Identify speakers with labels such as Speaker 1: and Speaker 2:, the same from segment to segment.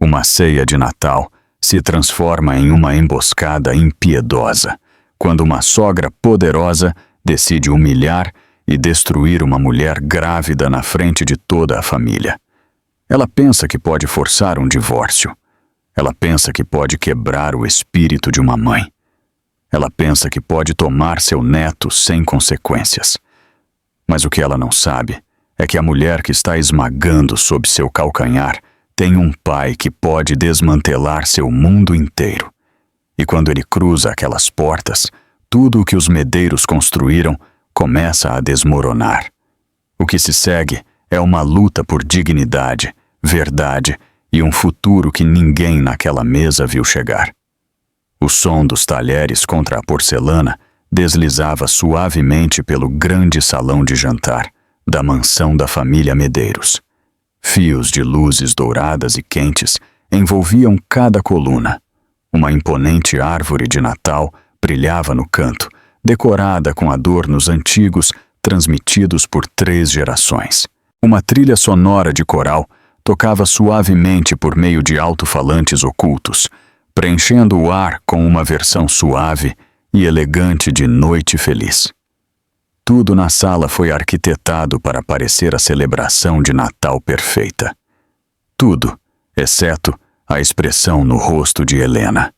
Speaker 1: Uma ceia de Natal se transforma em uma emboscada impiedosa, quando uma sogra poderosa decide humilhar e destruir uma mulher grávida na frente de toda a família. Ela pensa que pode forçar um divórcio. Ela pensa que pode quebrar o espírito de uma mãe. Ela pensa que pode tomar seu neto sem consequências. Mas o que ela não sabe é que a mulher que está esmagando sob seu calcanhar tem um pai que pode desmantelar seu mundo inteiro. E quando ele cruza aquelas portas, tudo o que os medeiros construíram começa a desmoronar. O que se segue é uma luta por dignidade, verdade e um futuro que ninguém naquela mesa viu chegar. O som dos talheres contra a porcelana deslizava suavemente pelo grande salão de jantar da mansão da família Medeiros. Fios de luzes douradas e quentes envolviam cada coluna. Uma imponente árvore de Natal brilhava no canto, decorada com adornos antigos transmitidos por 3 gerações. Uma trilha sonora de coral tocava suavemente por meio de alto-falantes ocultos, preenchendo o ar com uma versão suave e elegante de Noite Feliz. Tudo na sala foi arquitetado para parecer a celebração de Natal perfeita. Tudo, exceto a expressão no rosto de Helena.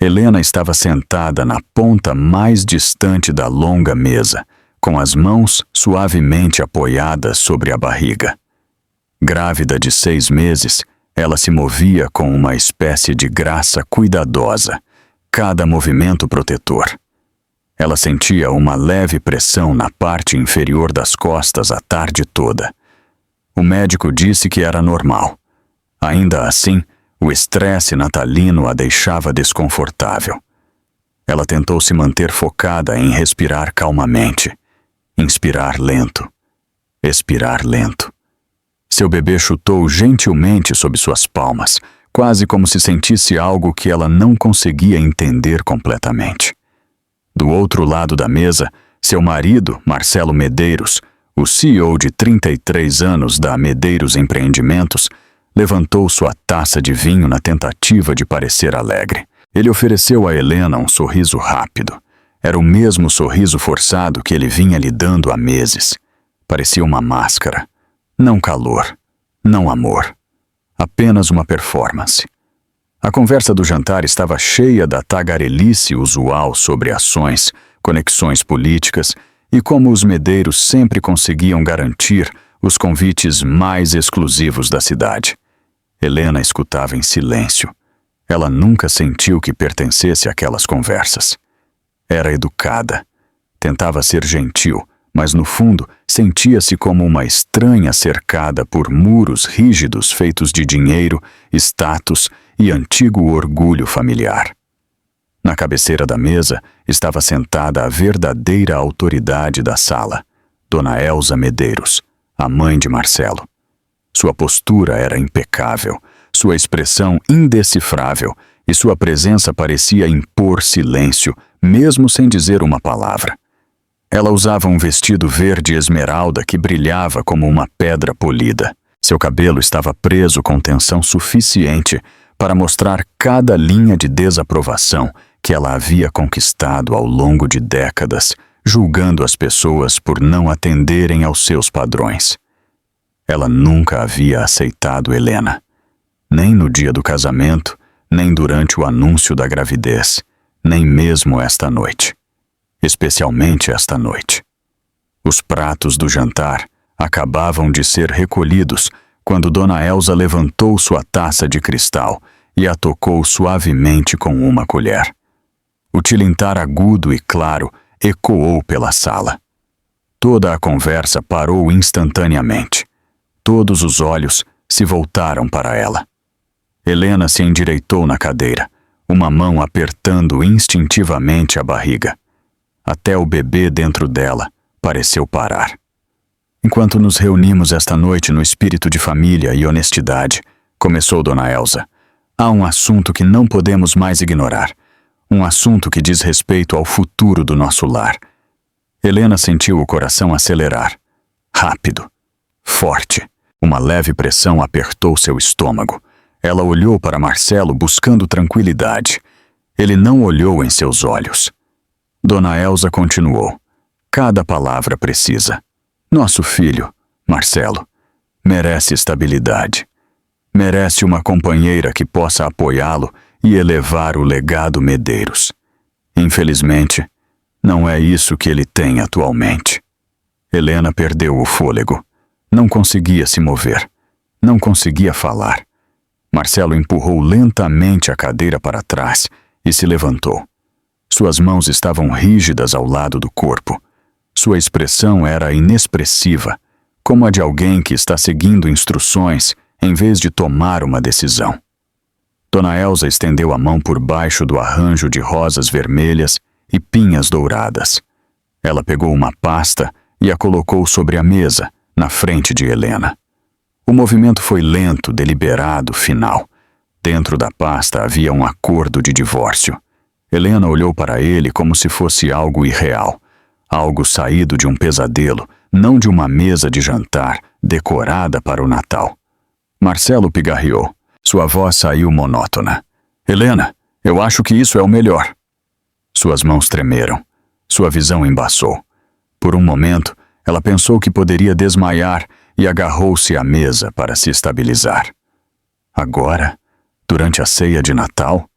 Speaker 1: Helena estava sentada na ponta mais distante da longa mesa, com as mãos suavemente apoiadas sobre a barriga. Grávida de 6 meses, ela se movia com uma espécie de graça cuidadosa, cada movimento protetor. Ela sentia uma leve pressão na parte inferior das costas a tarde toda. O médico disse que era normal. Ainda assim, o estresse natalino a deixava desconfortável. Ela tentou se manter focada em respirar calmamente, inspirar lento, expirar lento. Seu bebê chutou gentilmente sob suas palmas, quase como se sentisse algo que ela não conseguia entender completamente. Do outro lado da mesa, seu marido, Marcelo Medeiros, o CEO de 33 anos da Medeiros Empreendimentos, levantou sua taça de vinho na tentativa de parecer alegre. Ele ofereceu a Helena um sorriso rápido. Era o mesmo sorriso forçado que ele vinha lhe dando há meses. Parecia uma máscara. Não calor, não amor. Apenas uma performance. A conversa do jantar estava cheia da tagarelice usual sobre ações, conexões políticas e como os Medeiros sempre conseguiam garantir os convites mais exclusivos da cidade. Helena escutava em silêncio. Ela nunca sentiu que pertencesse àquelas conversas. Era educada. Tentava ser gentil, mas no fundo sentia-se como uma estranha cercada por muros rígidos feitos de dinheiro, status e antigo orgulho familiar. Na cabeceira da mesa estava sentada a verdadeira autoridade da sala, Dona Elza Medeiros, a mãe de Marcelo. Sua postura era impecável, sua expressão indecifrável e sua presença parecia impor silêncio, mesmo sem dizer uma palavra. Ela usava um vestido verde esmeralda que brilhava como uma pedra polida. Seu cabelo estava preso com tensão suficiente para mostrar cada linha de desaprovação que ela havia conquistado ao longo de décadas, julgando as pessoas por não atenderem aos seus padrões. Ela nunca havia aceitado Helena, nem no dia do casamento, nem durante o anúncio da gravidez, nem mesmo esta noite. Especialmente esta noite. Os pratos do jantar acabavam de ser recolhidos quando Dona Elza levantou sua taça de cristal e a tocou suavemente com uma colher. O tilintar agudo e claro ecoou pela sala. Toda a conversa parou instantaneamente. Todos os olhos se voltaram para ela. Helena se endireitou na cadeira, uma mão apertando instintivamente a barriga. Até o bebê dentro dela pareceu parar. Enquanto nos reunimos esta noite no espírito de família e honestidade, começou Dona Elza, há um assunto que não podemos mais ignorar. Um assunto que diz respeito ao futuro do nosso lar. Helena sentiu o coração acelerar. Rápido. Forte. Uma leve pressão apertou seu estômago. Ela olhou para Marcelo buscando tranquilidade. Ele não olhou em seus olhos. Dona Elsa continuou. Cada palavra precisa. Nosso filho, Marcelo, merece estabilidade. Merece uma companheira que possa apoiá-lo e elevar o legado Medeiros. Infelizmente, não é isso que ele tem atualmente. Helena perdeu o fôlego. Não conseguia se mover. Não conseguia falar. Marcelo empurrou lentamente a cadeira para trás e se levantou. Suas mãos estavam rígidas ao lado do corpo. Sua expressão era inexpressiva, como a de alguém que está seguindo instruções em vez de tomar uma decisão. Dona Elsa estendeu a mão por baixo do arranjo de rosas vermelhas e pinhas douradas. Ela pegou uma pasta e a colocou sobre a mesa, na frente de Helena. O movimento foi lento, deliberado, final. Dentro da pasta havia um acordo de divórcio. Helena olhou para ele como se fosse algo irreal, algo saído de um pesadelo, não de uma mesa de jantar decorada para o Natal. Marcelo pigarreou. Sua voz saiu monótona. Helena, eu acho que isso é o melhor. Suas mãos tremeram. Sua visão embaçou. Por um momento, ela pensou que poderia desmaiar e agarrou-se à mesa para se estabilizar. Agora, durante a ceia de Natal,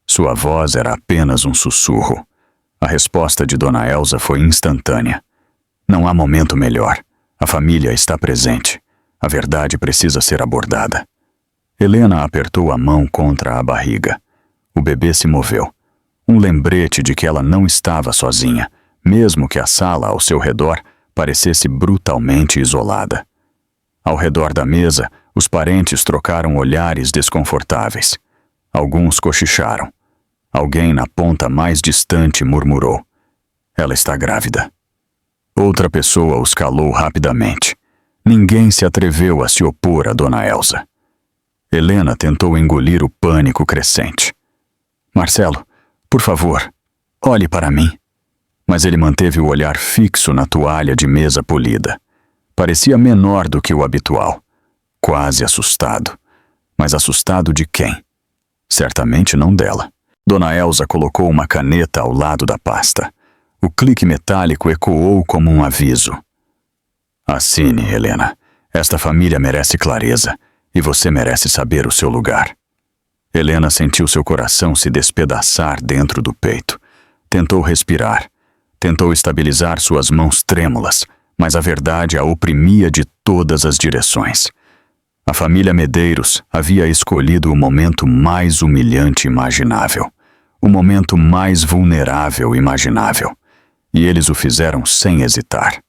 Speaker 1: sua voz era apenas um sussurro. A resposta de Dona Elsa foi instantânea. Não há momento melhor. A família está presente. A verdade precisa ser abordada. Helena apertou a mão contra a barriga. O bebê se moveu. Um lembrete de que ela não estava sozinha, mesmo que a sala ao seu redor parecesse brutalmente isolada. Ao redor da mesa, os parentes trocaram olhares desconfortáveis. Alguns cochicharam. Alguém na ponta mais distante murmurou: ela está grávida. Outra pessoa os calou rapidamente. Ninguém se atreveu a se opor a Dona Elsa. Helena tentou engolir o pânico crescente. Marcelo, por favor, olhe para mim. Mas ele manteve o olhar fixo na toalha de mesa polida. Parecia menor do que o habitual. Quase assustado. Mas assustado de quem? Certamente não dela. Dona Elsa colocou uma caneta ao lado da pasta. O clique metálico ecoou como um aviso. Assine, Helena. Esta família merece clareza. E você merece saber o seu lugar. Helena sentiu seu coração se despedaçar dentro do peito. Tentou respirar. Tentou estabilizar suas mãos trêmulas, mas a verdade a oprimia de todas as direções. A família Medeiros havia escolhido o momento mais humilhante imaginável. O momento mais vulnerável imaginável. E eles o fizeram sem hesitar.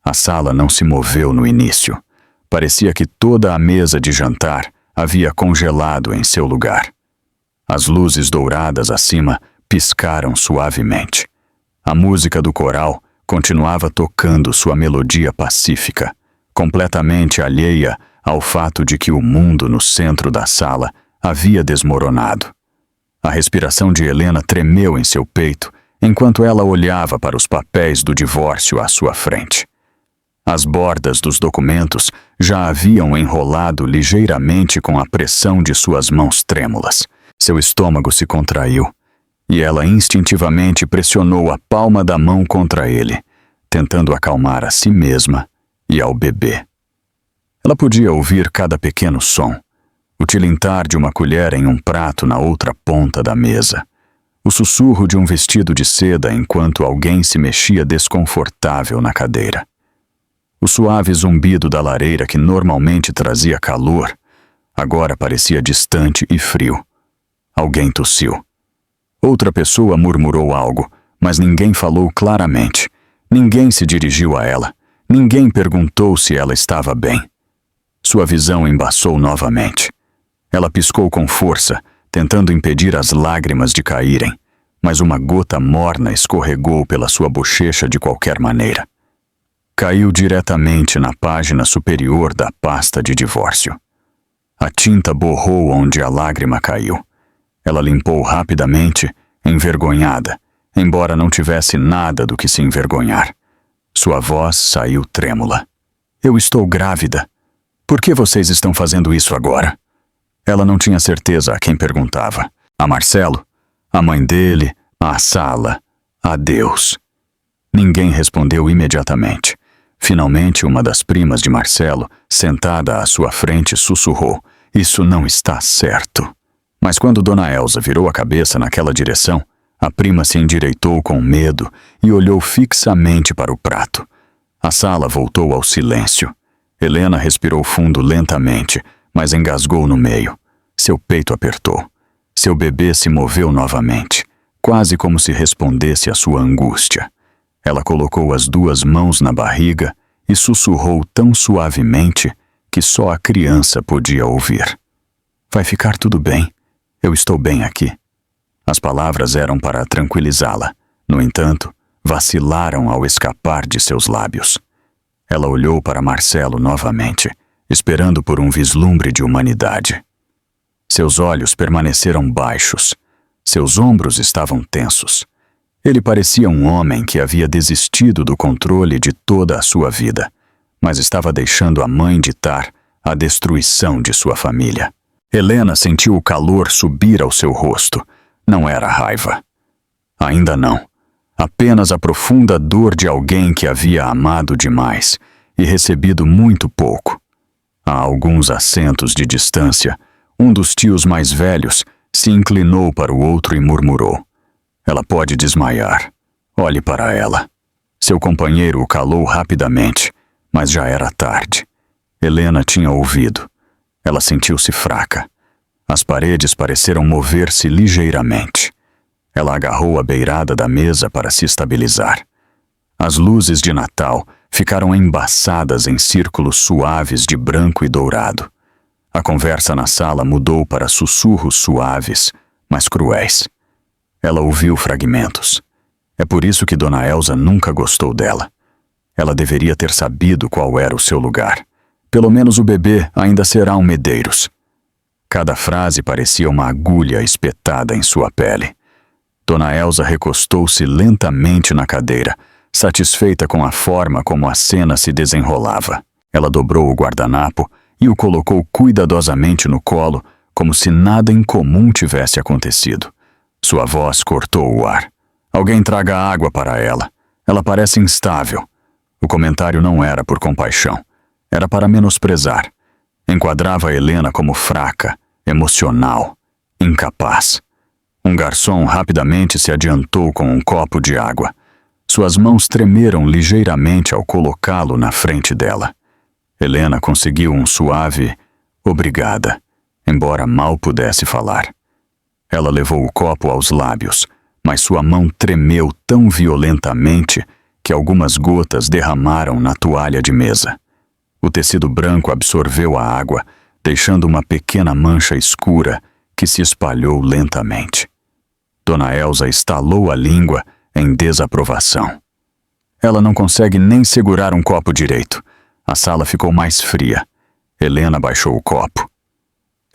Speaker 1: A sala não se moveu no início. Parecia que toda a mesa de jantar havia congelado em seu lugar. As luzes douradas acima piscaram suavemente. A música do coral continuava tocando sua melodia pacífica, completamente alheia ao fato de que o mundo no centro da sala havia desmoronado. A respiração de Helena tremeu em seu peito enquanto ela olhava para os papéis do divórcio à sua frente. As bordas dos documentos já haviam enrolado ligeiramente com a pressão de suas mãos trêmulas. Seu estômago se contraiu, e ela instintivamente pressionou a palma da mão contra ele, tentando acalmar a si mesma e ao bebê. Ela podia ouvir cada pequeno som, o tilintar de uma colher em um prato na outra ponta da mesa, o sussurro de um vestido de seda enquanto alguém se mexia desconfortável na cadeira. O suave zumbido da lareira que normalmente trazia calor, agora parecia distante e frio. Alguém tossiu. Outra pessoa murmurou algo, mas ninguém falou claramente. Ninguém se dirigiu a ela. Ninguém perguntou se ela estava bem. Sua visão embaçou novamente. Ela piscou com força, tentando impedir as lágrimas de caírem, mas uma gota morna escorregou pela sua bochecha de qualquer maneira. Caiu diretamente na página superior da pasta de divórcio. A tinta borrou onde a lágrima caiu. Ela limpou rapidamente, envergonhada, embora não tivesse nada do que se envergonhar. Sua voz saiu trêmula. Eu estou grávida. Por que vocês estão fazendo isso agora? Ela não tinha certeza a quem perguntava. A Marcelo? A mãe dele? A Sala? A Deus? Ninguém respondeu imediatamente. Finalmente, uma das primas de Marcelo, sentada à sua frente, sussurrou: "Isso não está certo." Mas quando Dona Elsa virou a cabeça naquela direção, a prima se endireitou com medo e olhou fixamente para o prato. A sala voltou ao silêncio. Helena respirou fundo lentamente, mas engasgou no meio. Seu peito apertou. Seu bebê se moveu novamente, quase como se respondesse à sua angústia. Ela colocou as 2 mãos na barriga e sussurrou tão suavemente que só a criança podia ouvir: "Vai ficar tudo bem. Eu estou bem aqui." As palavras eram para tranquilizá-la. No entanto, vacilaram ao escapar de seus lábios. Ela olhou para Marcelo novamente, esperando por um vislumbre de humanidade. Seus olhos permaneceram baixos. Seus ombros estavam tensos. Ele parecia um homem que havia desistido do controle de toda a sua vida, mas estava deixando a mãe ditar a destruição de sua família. Helena sentiu o calor subir ao seu rosto. Não era raiva. Ainda não. Apenas a profunda dor de alguém que havia amado demais e recebido muito pouco. A alguns assentos de distância, um dos tios mais velhos se inclinou para o outro e murmurou: "Ela pode desmaiar. Olhe para ela." Seu companheiro o calou rapidamente, mas já era tarde. Helena tinha ouvido. Ela sentiu-se fraca. As paredes pareceram mover-se ligeiramente. Ela agarrou a beirada da mesa para se estabilizar. As luzes de Natal ficaram embaçadas em círculos suaves de branco e dourado. A conversa na sala mudou para sussurros suaves, mas cruéis. Ela ouviu fragmentos. É por isso que Dona Elsa nunca gostou dela. Ela deveria ter sabido qual era o seu lugar. Pelo menos o bebê ainda será um Medeiros. Cada frase parecia uma agulha espetada em sua pele. Dona Elsa recostou-se lentamente na cadeira, satisfeita com a forma como a cena se desenrolava. Ela dobrou o guardanapo e o colocou cuidadosamente no colo, como se nada incomum tivesse acontecido. Sua voz cortou o ar. "Alguém traga água para ela. Ela parece instável." O comentário não era por compaixão. Era para menosprezar. Enquadrava Helena como fraca, emocional, incapaz. Um garçom rapidamente se adiantou com um copo de água. Suas mãos tremeram ligeiramente ao colocá-lo na frente dela. Helena conseguiu um suave "obrigada", embora mal pudesse falar. Ela levou o copo aos lábios, mas sua mão tremeu tão violentamente que algumas gotas derramaram na toalha de mesa. O tecido branco absorveu a água, deixando uma pequena mancha escura que se espalhou lentamente. Dona Elsa estalou a língua em desaprovação. Ela não consegue nem segurar um copo direito. A sala ficou mais fria. Helena baixou o copo.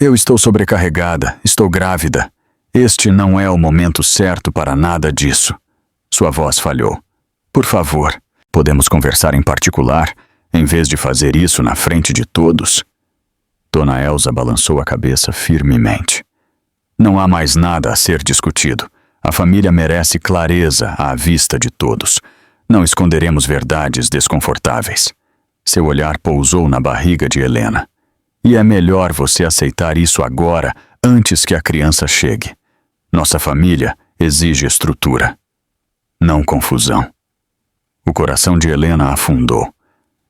Speaker 1: "Eu estou sobrecarregada, estou grávida. Este não é o momento certo para nada disso." Sua voz falhou. "Por favor, podemos conversar em particular, em vez de fazer isso na frente de todos?" Dona Elsa balançou a cabeça firmemente. "Não há mais nada a ser discutido. A família merece clareza à vista de todos. Não esconderemos verdades desconfortáveis." Seu olhar pousou na barriga de Helena. "E é melhor você aceitar isso agora, antes que a criança chegue. Nossa família exige estrutura, não confusão." O coração de Helena afundou.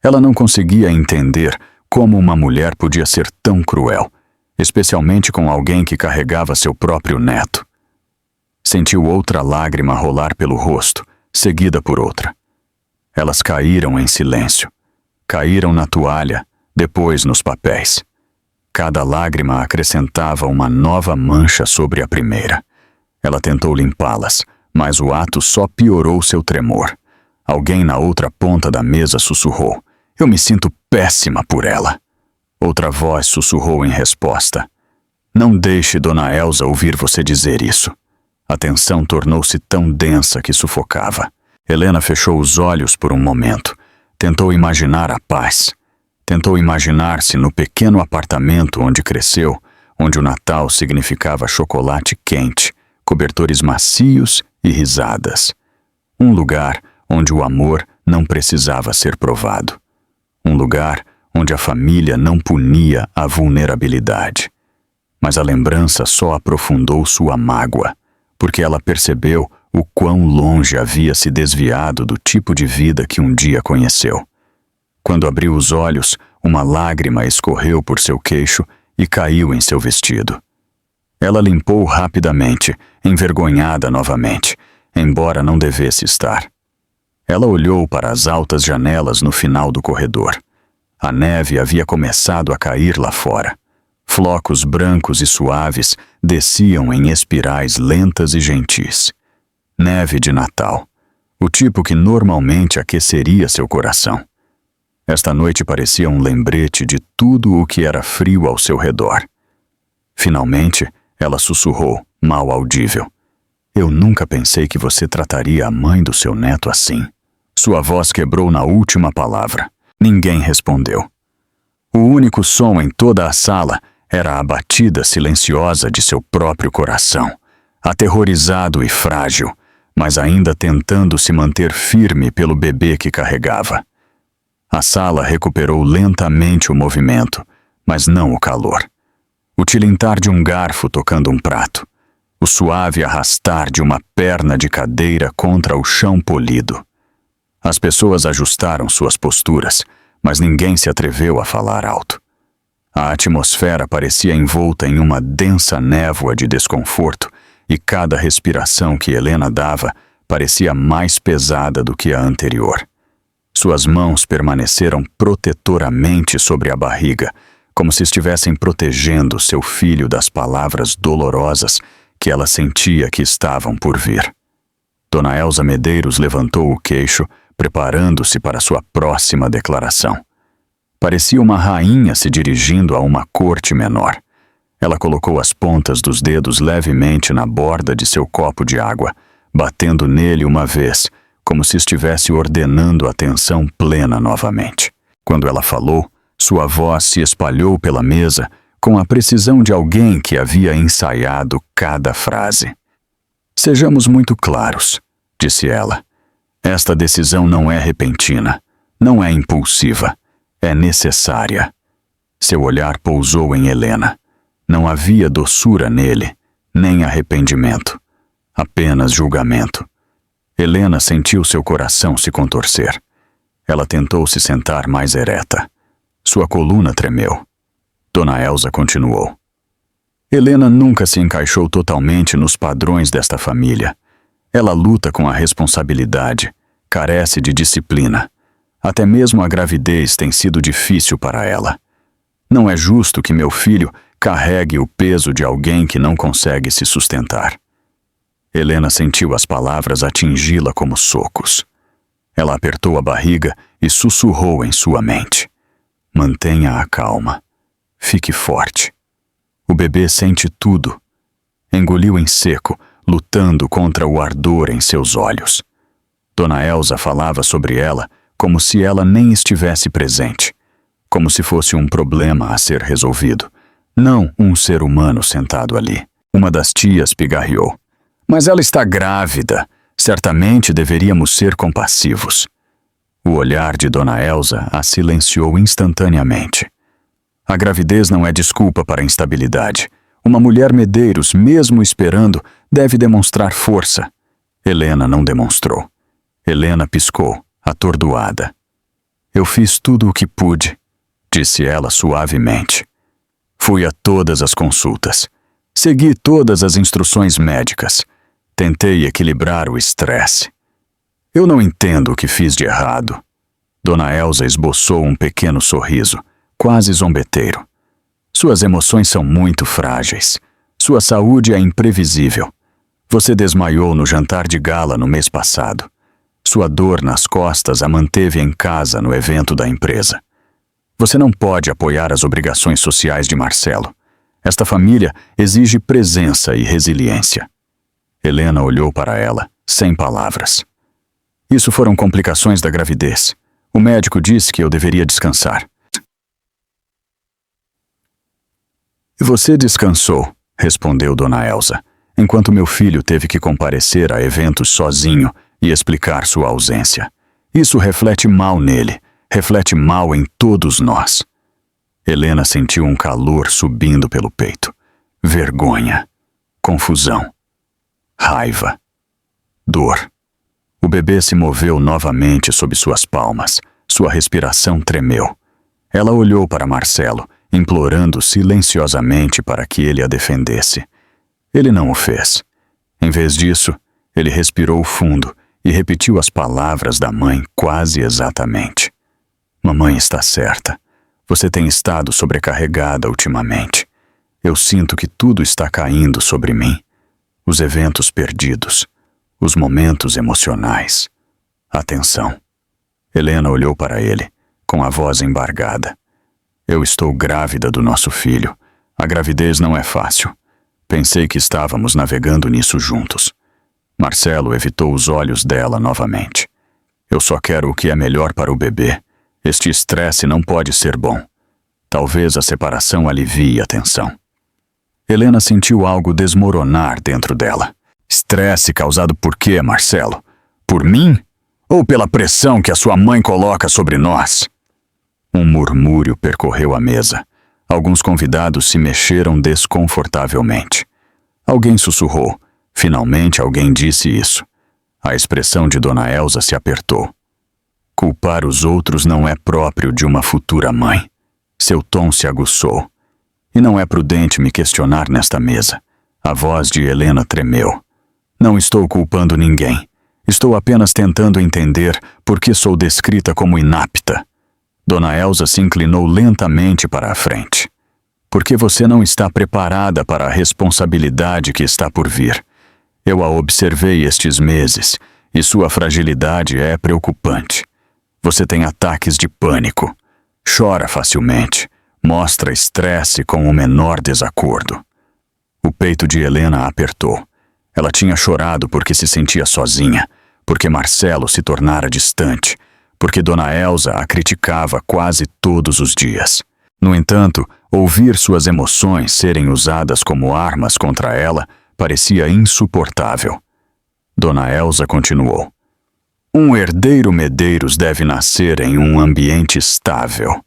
Speaker 1: Ela não conseguia entender como uma mulher podia ser tão cruel, especialmente com alguém que carregava seu próprio neto. Sentiu outra lágrima rolar pelo rosto, seguida por outra. Elas caíram em silêncio. Caíram na toalha, depois nos papéis. Cada lágrima acrescentava uma nova mancha sobre a primeira. Ela tentou limpá-las, mas o ato só piorou seu tremor. Alguém na outra ponta da mesa sussurrou: "Eu me sinto péssima por ela." Outra voz sussurrou em resposta: "Não deixe Dona Elsa ouvir você dizer isso." A tensão tornou-se tão densa que sufocava. Helena fechou os olhos por um momento. Tentou imaginar a paz. Tentou imaginar-se no pequeno apartamento onde cresceu, onde o Natal significava chocolate quente, cobertores macios e risadas. Um lugar onde o amor não precisava ser provado. Um lugar onde a família não punia a vulnerabilidade. Mas a lembrança só aprofundou sua mágoa, porque ela percebeu o quão longe havia se desviado do tipo de vida que um dia conheceu. Quando abriu os olhos, uma lágrima escorreu por seu queixo e caiu em seu vestido. Ela limpou rapidamente, envergonhada novamente, embora não devesse estar. Ela olhou para as altas janelas no final do corredor. A neve havia começado a cair lá fora. Flocos brancos e suaves desciam em espirais lentas e gentis. Neve de Natal, o tipo que normalmente aqueceria seu coração. Esta noite parecia um lembrete de tudo o que era frio ao seu redor. Finalmente, ela sussurrou, mal audível. Eu nunca pensei que você trataria a mãe do seu neto assim. Sua voz quebrou na última palavra. Ninguém respondeu. O único som em toda a sala era a batida silenciosa de seu próprio coração, aterrorizado e frágil, mas ainda tentando se manter firme pelo bebê que carregava. A sala recuperou lentamente o movimento, mas não o calor. O tilintar de um garfo tocando um prato. O suave arrastar de uma perna de cadeira contra o chão polido. As pessoas ajustaram suas posturas, mas ninguém se atreveu a falar alto. A atmosfera parecia envolta em uma densa névoa de desconforto e cada respiração que Helena dava parecia mais pesada do que a anterior. Suas mãos permaneceram protetoramente sobre a barriga, como se estivessem protegendo seu filho das palavras dolorosas que ela sentia que estavam por vir. Dona Elza Medeiros levantou o queixo, preparando-se para sua próxima declaração. Parecia uma rainha se dirigindo a uma corte menor. Ela colocou as pontas dos dedos levemente na borda de seu copo de água, batendo nele uma vez, como se estivesse ordenando atenção plena novamente. Quando ela falou, sua voz se espalhou pela mesa com a precisão de alguém que havia ensaiado cada frase. Sejamos muito claros, disse ela. Esta decisão não é repentina, não é impulsiva, é necessária. Seu olhar pousou em Helena. Não havia doçura nele, nem arrependimento, apenas julgamento. Helena sentiu seu coração se contorcer. Ela tentou se sentar mais ereta. Sua coluna tremeu. Dona Elza continuou. Helena nunca se encaixou totalmente nos padrões desta família. Ela luta com a responsabilidade, carece de disciplina. Até mesmo a gravidez tem sido difícil para ela. Não é justo que meu filho carregue o peso de alguém que não consegue se sustentar. Helena sentiu as palavras atingi-la como socos. Ela apertou a barriga e sussurrou em sua mente. Mantenha a calma. Fique forte. O bebê sente tudo. Engoliu em seco, lutando contra o ardor em seus olhos. Dona Elza falava sobre ela como se ela nem estivesse presente, como se fosse um problema a ser resolvido, não um ser humano sentado ali. Uma das tias pigarreou. Mas ela está grávida. Certamente deveríamos ser compassivos. O olhar de Dona Elza a silenciou instantaneamente. A gravidez não é desculpa para a instabilidade. Uma mulher Medeiros, mesmo esperando, deve demonstrar força. Helena não demonstrou. Helena piscou, atordoada. Eu fiz tudo o que pude, disse ela suavemente. Fui a todas as consultas. Segui todas as instruções médicas. Tentei equilibrar o estresse. Eu não entendo o que fiz de errado. Dona Elza esboçou um pequeno sorriso, quase zombeteiro. Suas emoções são muito frágeis. Sua saúde é imprevisível. Você desmaiou no jantar de gala no mês passado. Sua dor nas costas a manteve em casa no evento da empresa. Você não pode apoiar as obrigações sociais de Marcelo. Esta família exige presença e resiliência. Helena olhou para ela, sem palavras. Isso foram complicações da gravidez. O médico disse que eu deveria descansar. E você descansou, respondeu Dona Elsa, enquanto meu filho teve que comparecer a eventos sozinho e explicar sua ausência. Isso reflete mal nele, reflete mal em todos nós. Helena sentiu um calor subindo pelo peito. Vergonha, confusão, raiva, dor. O bebê se moveu novamente sob suas palmas. Sua respiração tremeu. Ela olhou para Marcelo, implorando silenciosamente para que ele a defendesse. Ele não o fez. Em vez disso, ele respirou fundo e repetiu as palavras da mãe quase exatamente. Mamãe está certa. Você tem estado sobrecarregada ultimamente. Eu sinto que tudo está caindo sobre mim. Os eventos perdidos, os momentos emocionais. Atenção. Helena olhou para ele, com a voz embargada. Eu estou grávida do nosso filho. A gravidez não é fácil. Pensei que estávamos navegando nisso juntos. Marcelo evitou os olhos dela novamente. Eu só quero o que é melhor para o bebê. Este estresse não pode ser bom. Talvez a separação alivie a tensão. Helena sentiu algo desmoronar dentro dela. Estresse causado por quê, Marcelo? Por mim? Ou pela pressão que a sua mãe coloca sobre nós? Um murmúrio percorreu a mesa. Alguns convidados se mexeram desconfortavelmente. Alguém sussurrou. Finalmente alguém disse isso. A expressão de Dona Elsa se apertou. Culpar os outros não é próprio de uma futura mãe. Seu tom se aguçou. E não é prudente me questionar nesta mesa. A voz de Helena tremeu. Não estou culpando ninguém. Estou apenas tentando entender por que sou descrita como inapta. Dona Elsa se inclinou lentamente para a frente. Porque você não está preparada para a responsabilidade que está por vir. Eu a observei estes meses, e sua fragilidade é preocupante. Você tem ataques de pânico. Chora facilmente. Mostra estresse com o menor desacordo. O peito de Helena apertou. Ela tinha chorado porque se sentia sozinha, porque Marcelo se tornara distante, porque Dona Elsa a criticava quase todos os dias. No entanto, ouvir suas emoções serem usadas como armas contra ela parecia insuportável. Dona Elsa continuou. Um herdeiro Medeiros deve nascer em um ambiente estável.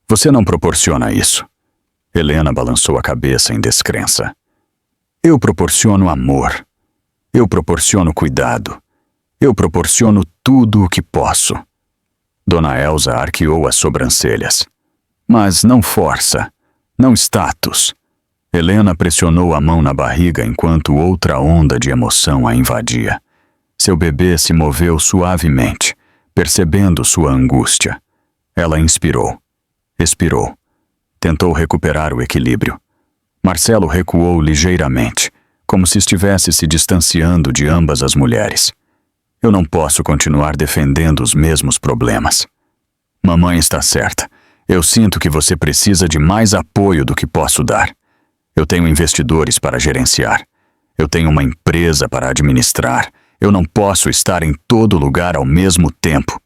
Speaker 1: Você não proporciona isso. Helena balançou a cabeça em descrença. Eu proporciono amor. Eu proporciono cuidado. Eu proporciono tudo o que posso. Dona Elsa arqueou as sobrancelhas. Mas não força, não status. Helena pressionou a mão na barriga enquanto outra onda de emoção a invadia. Seu bebê se moveu suavemente, percebendo sua angústia. Ela inspirou, expirou, tentou recuperar o equilíbrio. Marcelo recuou ligeiramente, como se estivesse se distanciando de ambas as mulheres. Eu não posso continuar defendendo os mesmos problemas. Mamãe está certa. Eu sinto que você precisa de mais apoio do que posso dar. Eu tenho investidores para gerenciar. Eu tenho uma empresa para administrar. Eu não posso estar em todo lugar ao mesmo tempo.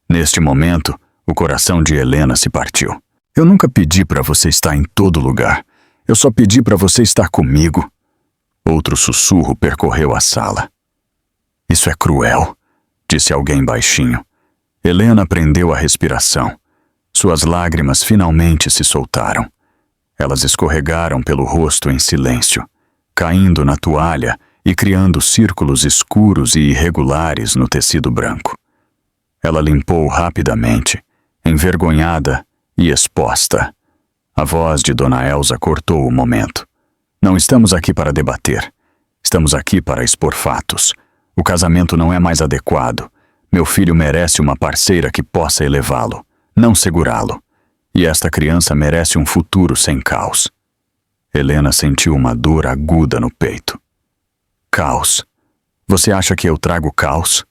Speaker 1: Neste momento, o coração de Helena se partiu. Eu nunca pedi para você estar em todo lugar. Eu só pedi para você estar comigo. Outro sussurro percorreu a sala. Isso é cruel, disse alguém baixinho. Helena prendeu a respiração. Suas lágrimas finalmente se soltaram. Elas escorregaram pelo rosto em silêncio, caindo na toalha e criando círculos escuros e irregulares no tecido branco. Ela limpou rapidamente, envergonhada e exposta. A voz de Dona Elsa cortou o momento. Não estamos aqui para debater. Estamos aqui para expor fatos. O casamento não é mais adequado. Meu filho merece uma parceira que possa elevá-lo, não segurá-lo. E esta criança merece um futuro sem caos. Helena sentiu uma dor aguda no peito. Caos. Você acha que eu trago caos?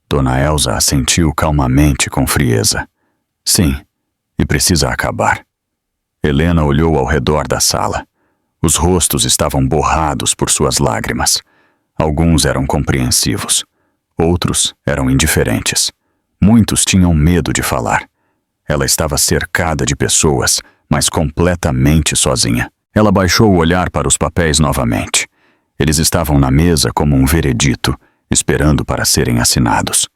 Speaker 1: Dona Elsa assentiu calmamente com frieza. Sim, e precisa acabar. Helena olhou ao redor da sala. Os rostos estavam borrados por suas lágrimas. Alguns eram compreensivos. Outros eram indiferentes. Muitos tinham medo de falar. Ela estava cercada de pessoas, mas completamente sozinha. Ela baixou o olhar para os papéis novamente. Eles estavam na mesa como um veredito, esperando para serem assinados.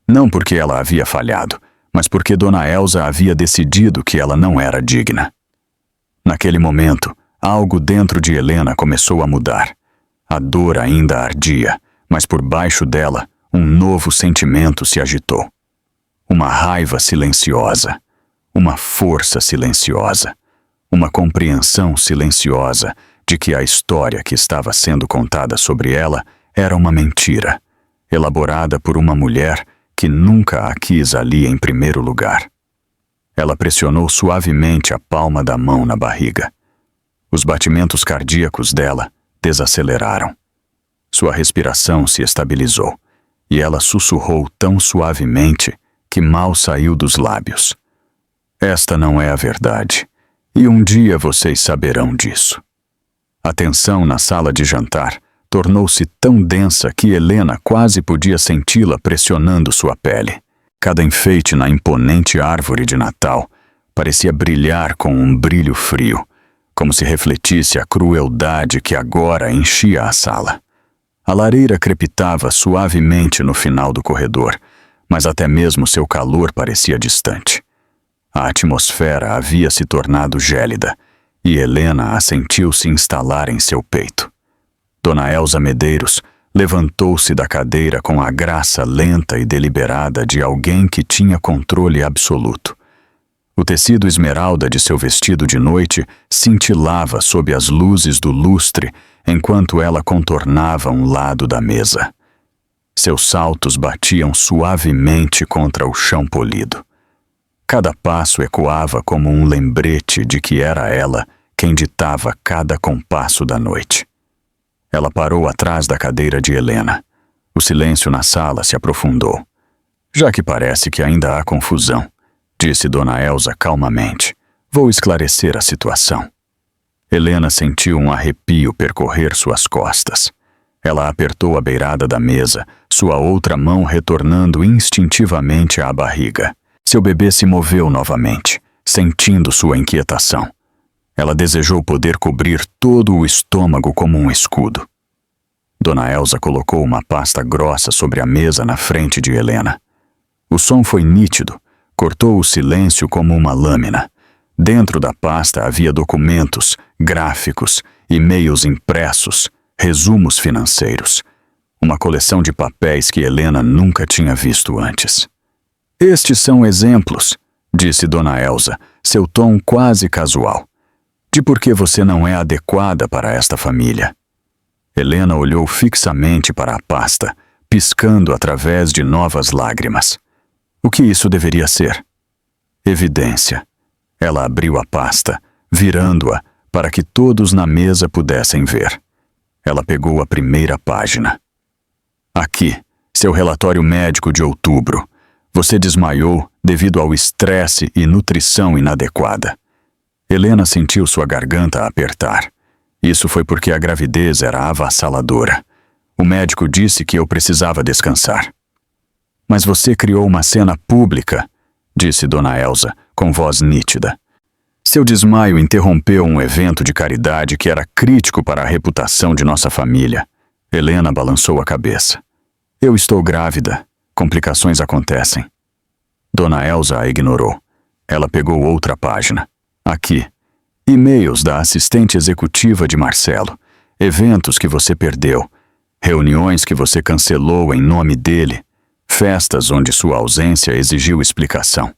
Speaker 1: Não porque ela havia falhado, mas porque Dona Elsa havia decidido que ela não era digna. Naquele momento, algo dentro de Helena começou a mudar. A dor ainda ardia, mas por baixo dela, um novo sentimento se agitou. Uma raiva silenciosa, uma força silenciosa, uma compreensão silenciosa de que a história que estava sendo contada sobre ela era uma mentira, elaborada por uma mulher que nunca a quis ali em primeiro lugar. Ela pressionou suavemente a palma da mão na barriga. Os batimentos cardíacos dela desaceleraram. Sua respiração se estabilizou, e ela sussurrou tão suavemente que mal saiu dos lábios. Esta não é a verdade, e um dia vocês saberão disso. A tensão na sala de jantar tornou-se tão densa que Helena quase podia senti-la pressionando sua pele. Cada enfeite na imponente árvore de Natal parecia brilhar com um brilho frio, como se refletisse a crueldade que agora enchia a sala. A lareira crepitava suavemente no final do corredor, mas até mesmo seu calor parecia distante. A atmosfera havia se tornado gélida, e Helena a sentiu se instalar em seu peito. Dona Elsa Medeiros levantou-se da cadeira com a graça lenta e deliberada de alguém que tinha controle absoluto. O tecido esmeralda de seu vestido de noite cintilava sob as luzes do lustre enquanto ela contornava um lado da mesa. Seus saltos batiam suavemente contra o chão polido. Cada passo ecoava como um lembrete de que era ela quem ditava cada compasso da noite. Ela parou atrás da cadeira de Helena. O silêncio na sala se aprofundou. Já que parece que ainda há confusão, disse Dona Elsa calmamente, vou esclarecer a situação. Helena sentiu um arrepio percorrer suas costas. Ela apertou a beirada da mesa, sua outra mão retornando instintivamente à barriga. Seu bebê se moveu novamente, sentindo sua inquietação. Ela desejou poder cobrir todo o estômago como um escudo. Dona Elsa colocou uma pasta grossa sobre a mesa na frente de Helena. O som foi nítido, cortou o silêncio como uma lâmina. Dentro da pasta havia documentos, gráficos, e-mails impressos, resumos financeiros. Uma coleção de papéis que Helena nunca tinha visto antes. Estes são exemplos, disse Dona Elsa, seu tom quase casual, de por que você não é adequada para esta família. Helena olhou fixamente para a pasta, piscando através de novas lágrimas. O que isso deveria ser? Evidência. Ela abriu a pasta, virando-a para que todos na mesa pudessem ver. Ela pegou a primeira página. Aqui, seu relatório médico de outubro. Você desmaiou devido ao estresse e nutrição inadequada. Helena sentiu sua garganta apertar. Isso foi porque a gravidez era avassaladora. O médico disse que eu precisava descansar. Mas você criou uma cena pública, disse Dona Elsa, com voz nítida. Seu desmaio interrompeu um evento de caridade que era crítico para a reputação de nossa família. Helena balançou a cabeça. Eu estou grávida. Complicações acontecem. Dona Elsa a ignorou. Ela pegou outra página. Aqui. E-mails da assistente executiva de Marcelo. Eventos que você perdeu. Reuniões que você cancelou em nome dele. Festas onde sua ausência exigiu explicação.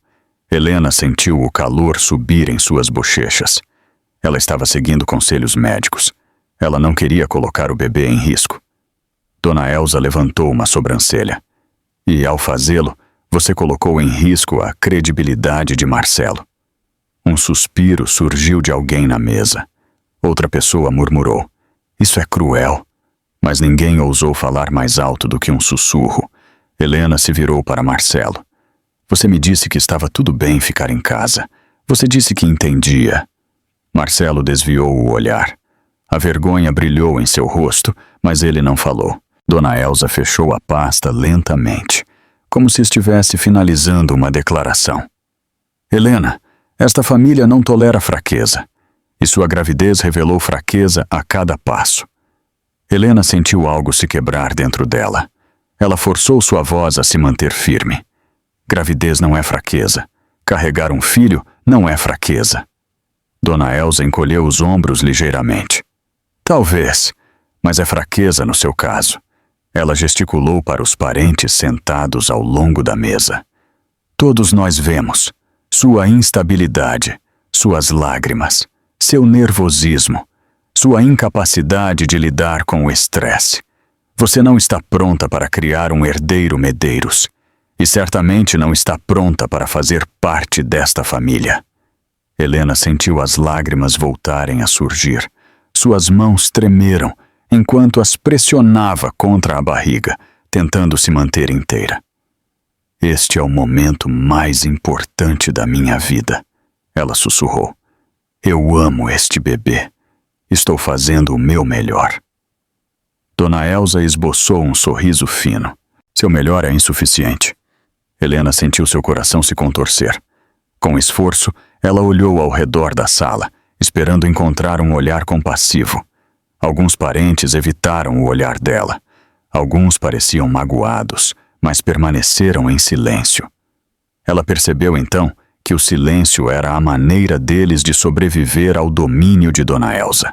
Speaker 1: Helena sentiu o calor subir em suas bochechas. Ela estava seguindo conselhos médicos. Ela não queria colocar o bebê em risco. Dona Elsa levantou uma sobrancelha. E, ao fazê-lo, você colocou em risco a credibilidade de Marcelo. Um suspiro surgiu de alguém na mesa. Outra pessoa murmurou. Isso é cruel. Mas ninguém ousou falar mais alto do que um sussurro. Helena se virou para Marcelo. Você me disse que estava tudo bem ficar em casa. Você disse que entendia. Marcelo desviou o olhar. A vergonha brilhou em seu rosto, mas ele não falou. Dona Elsa fechou a pasta lentamente, como se estivesse finalizando uma declaração. Helena, Esta família não tolera fraqueza, e sua gravidez revelou fraqueza a cada passo. Helena sentiu algo se quebrar dentro dela. Ela forçou sua voz a se manter firme. Gravidez não é fraqueza. Carregar um filho não é fraqueza. Dona Elsa encolheu os ombros ligeiramente. Talvez, mas é fraqueza no seu caso. Ela gesticulou para os parentes sentados ao longo da mesa. Todos nós vemos sua instabilidade, suas lágrimas, seu nervosismo, sua incapacidade de lidar com o estresse. Você não está pronta para criar um herdeiro Medeiros e certamente não está pronta para fazer parte desta família. Helena sentiu as lágrimas voltarem a surgir. Suas mãos tremeram enquanto as pressionava contra a barriga, tentando se manter inteira. Este é o momento mais importante da minha vida, ela sussurrou. Eu amo este bebê. Estou fazendo o meu melhor. Dona Elsa esboçou um sorriso fino. Seu melhor é insuficiente. Helena sentiu seu coração se contorcer. Com esforço, ela olhou ao redor da sala, esperando encontrar um olhar compassivo. Alguns parentes evitaram o olhar dela. Alguns pareciam magoados, mas permaneceram em silêncio. Ela percebeu então que o silêncio era a maneira deles de sobreviver ao domínio de Dona Elsa.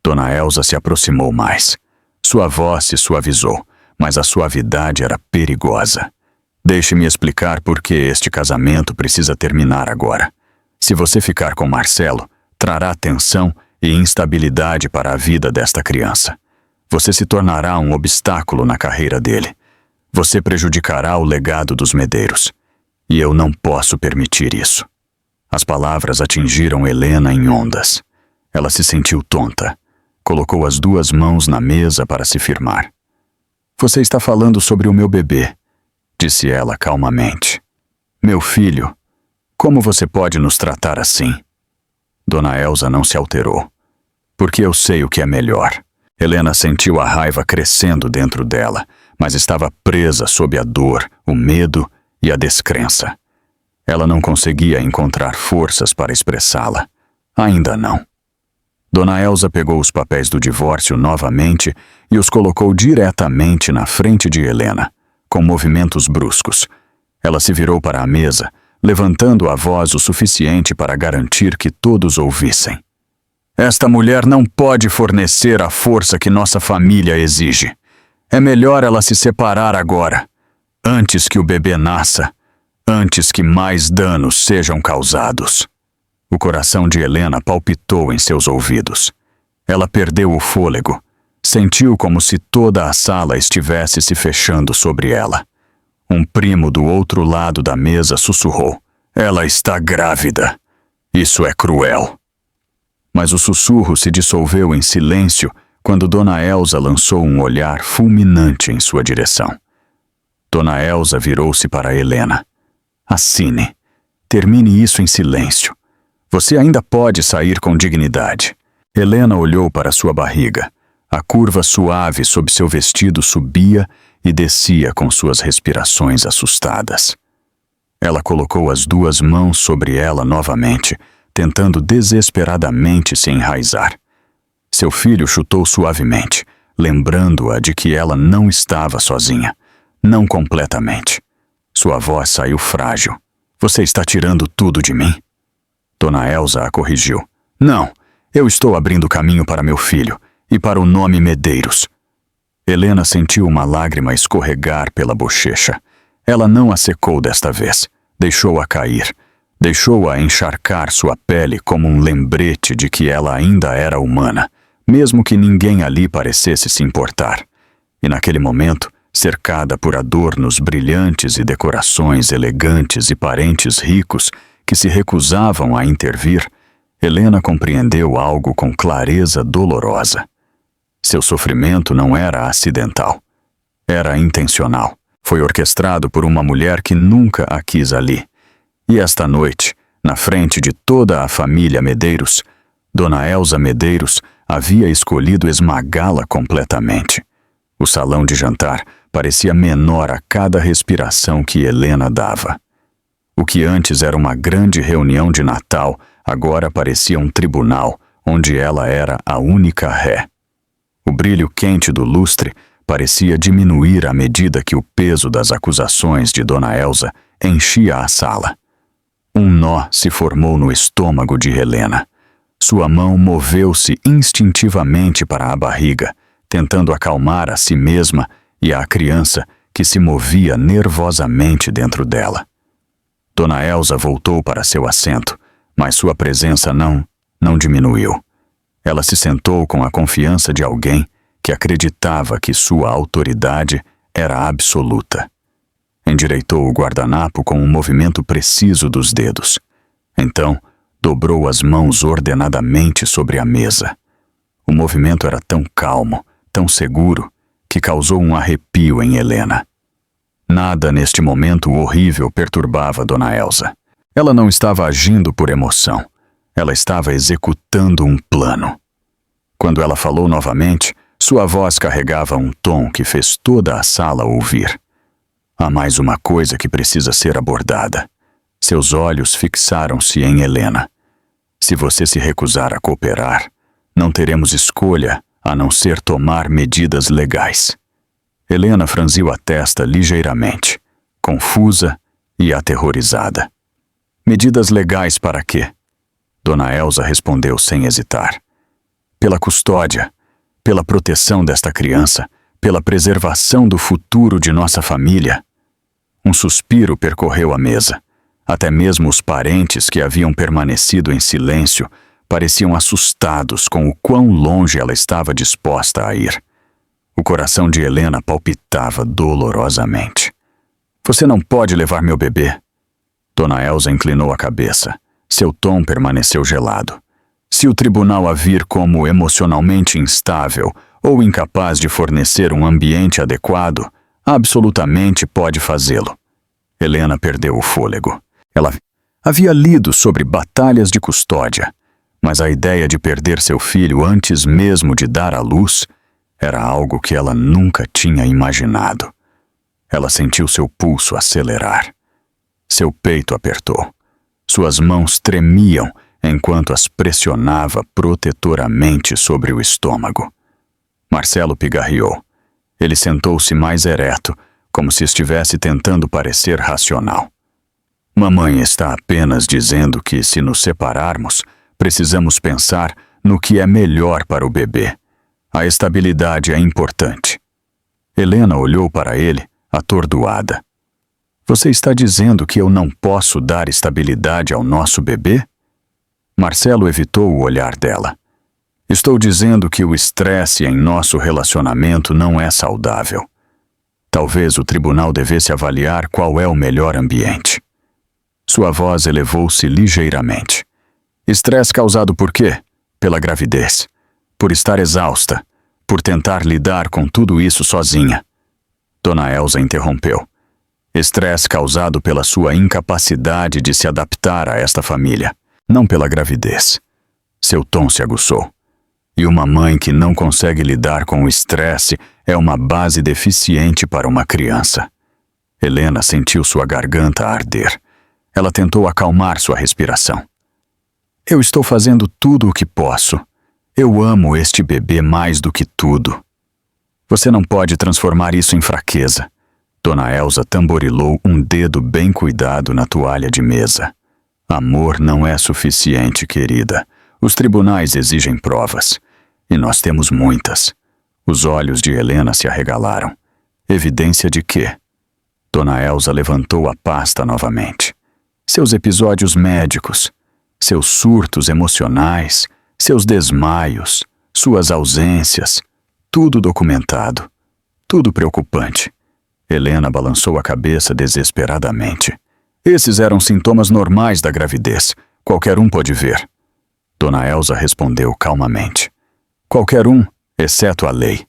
Speaker 1: Dona Elsa se aproximou mais. Sua voz se suavizou, mas a suavidade era perigosa. Deixe-me explicar por que este casamento precisa terminar agora. Se você ficar com Marcelo, trará tensão e instabilidade para a vida desta criança. Você se tornará um obstáculo na carreira dele. Você prejudicará o legado dos Medeiros. E eu não posso permitir isso. As palavras atingiram Helena em ondas. Ela se sentiu tonta. Colocou as duas mãos na mesa para se firmar. Você está falando sobre o meu bebê, disse ela calmamente. Meu filho, como você pode nos tratar assim? Dona Elsa não se alterou. Porque eu sei o que é melhor. Helena sentiu a raiva crescendo dentro dela, mas estava presa sob a dor, o medo e a descrença. Ela não conseguia encontrar forças para expressá-la. Ainda não. Dona Elsa pegou os papéis do divórcio novamente e os colocou diretamente na frente de Helena, com movimentos bruscos. Ela se virou para a mesa, levantando a voz o suficiente para garantir que todos ouvissem. Esta mulher não pode fornecer a força que nossa família exige. É melhor ela se separar agora, antes que o bebê nasça, antes que mais danos sejam causados. O coração de Helena palpitou em seus ouvidos. Ela perdeu o fôlego. Sentiu como se toda a sala estivesse se fechando sobre ela. Um primo do outro lado da mesa sussurrou. Ela está grávida. Isso é cruel. Mas o sussurro se dissolveu em silêncio quando Dona Elsa lançou um olhar fulminante em sua direção. Dona Elsa virou-se para Helena. Assine. Termine isso em silêncio. Você ainda pode sair com dignidade. Helena olhou para sua barriga. A curva suave sob seu vestido subia e descia com suas respirações assustadas. Ela colocou as duas mãos sobre ela novamente, tentando desesperadamente se enraizar. Seu filho chutou suavemente, lembrando-a de que ela não estava sozinha. Não completamente. Sua voz saiu frágil. Você está tirando tudo de mim? Dona Elsa a corrigiu. Não, eu estou abrindo caminho para meu filho e para o nome Medeiros. Helena sentiu uma lágrima escorregar pela bochecha. Ela não a secou desta vez. Deixou-a cair. Deixou-a encharcar sua pele como um lembrete de que ela ainda era humana, mesmo que ninguém ali parecesse se importar. E naquele momento, cercada por adornos brilhantes e decorações elegantes e parentes ricos que se recusavam a intervir, Helena compreendeu algo com clareza dolorosa. Seu sofrimento não era acidental. Era intencional. Foi orquestrado por uma mulher que nunca a quis ali. E esta noite, na frente de toda a família Medeiros, Dona Elsa Medeiros havia escolhido esmagá-la completamente. O salão de jantar parecia menor a cada respiração que Helena dava. O que antes era uma grande reunião de Natal, agora parecia um tribunal, onde ela era a única ré. O brilho quente do lustre parecia diminuir à medida que o peso das acusações de Dona Elsa enchia a sala. Um nó se formou no estômago de Helena. Sua mão moveu-se instintivamente para a barriga, tentando acalmar a si mesma e a criança que se movia nervosamente dentro dela. Dona Elsa voltou para seu assento, mas sua presença não diminuiu. Ela se sentou com a confiança de alguém que acreditava que sua autoridade era absoluta. Endireitou o guardanapo com um movimento preciso dos dedos. Então, dobrou as mãos ordenadamente sobre a mesa. O movimento era tão calmo, tão seguro, que causou um arrepio em Helena. Nada neste momento horrível perturbava Dona Elsa. Ela não estava agindo por emoção. Ela estava executando um plano. Quando ela falou novamente, sua voz carregava um tom que fez toda a sala ouvir. Há mais uma coisa que precisa ser abordada. Seus olhos fixaram-se em Helena. Se você se recusar a cooperar, não teremos escolha a não ser tomar medidas legais. Helena franziu a testa ligeiramente, confusa e aterrorizada. Medidas legais para quê? Dona Elsa respondeu sem hesitar. Pela custódia, pela proteção desta criança, pela preservação do futuro de nossa família. Um suspiro percorreu a mesa. Até mesmo os parentes que haviam permanecido em silêncio pareciam assustados com o quão longe ela estava disposta a ir. O coração de Helena palpitava dolorosamente. Você não pode levar meu bebê. Dona Elsa inclinou a cabeça. Seu tom permaneceu gelado. Se o tribunal a vir como emocionalmente instável ou incapaz de fornecer um ambiente adequado, absolutamente pode fazê-lo. Helena perdeu o fôlego. Ela havia lido sobre batalhas de custódia, mas a ideia de perder seu filho antes mesmo de dar à luz era algo que ela nunca tinha imaginado. Ela sentiu seu pulso acelerar. Seu peito apertou. Suas mãos tremiam enquanto as pressionava protetoramente sobre o estômago. Marcelo pigarreou. Ele sentou-se mais ereto, como se estivesse tentando parecer racional. Mamãe está apenas dizendo que, se nos separarmos, precisamos pensar no que é melhor para o bebê. A estabilidade é importante. Helena olhou para ele, atordoada. Você está dizendo que eu não posso dar estabilidade ao nosso bebê? Marcelo evitou o olhar dela. Estou dizendo que o estresse em nosso relacionamento não é saudável. Talvez o tribunal devesse avaliar qual é o melhor ambiente. Sua voz elevou-se ligeiramente. Estresse causado por quê? Pela gravidez. Por estar exausta. Por tentar lidar com tudo isso sozinha. Dona Elsa interrompeu. Estresse causado pela sua incapacidade de se adaptar a esta família, não pela gravidez. Seu tom se aguçou. E uma mãe que não consegue lidar com o estresse é uma base deficiente para uma criança. Helena sentiu sua garganta arder. Ela tentou acalmar sua respiração. Eu estou fazendo tudo o que posso. Eu amo este bebê mais do que tudo. Você não pode transformar isso em fraqueza. Dona Elsa tamborilou um dedo bem cuidado na toalha de mesa. Amor não é suficiente, querida. Os tribunais exigem provas. E nós temos muitas. Os olhos de Helena se arregalaram. Evidência de quê? Dona Elsa levantou a pasta novamente. Seus episódios médicos, seus surtos emocionais, seus desmaios, suas ausências, tudo documentado, tudo preocupante. Helena balançou a cabeça desesperadamente. Esses eram sintomas normais da gravidez. Qualquer um pode ver. Dona Elsa respondeu calmamente. Qualquer um, exceto a lei.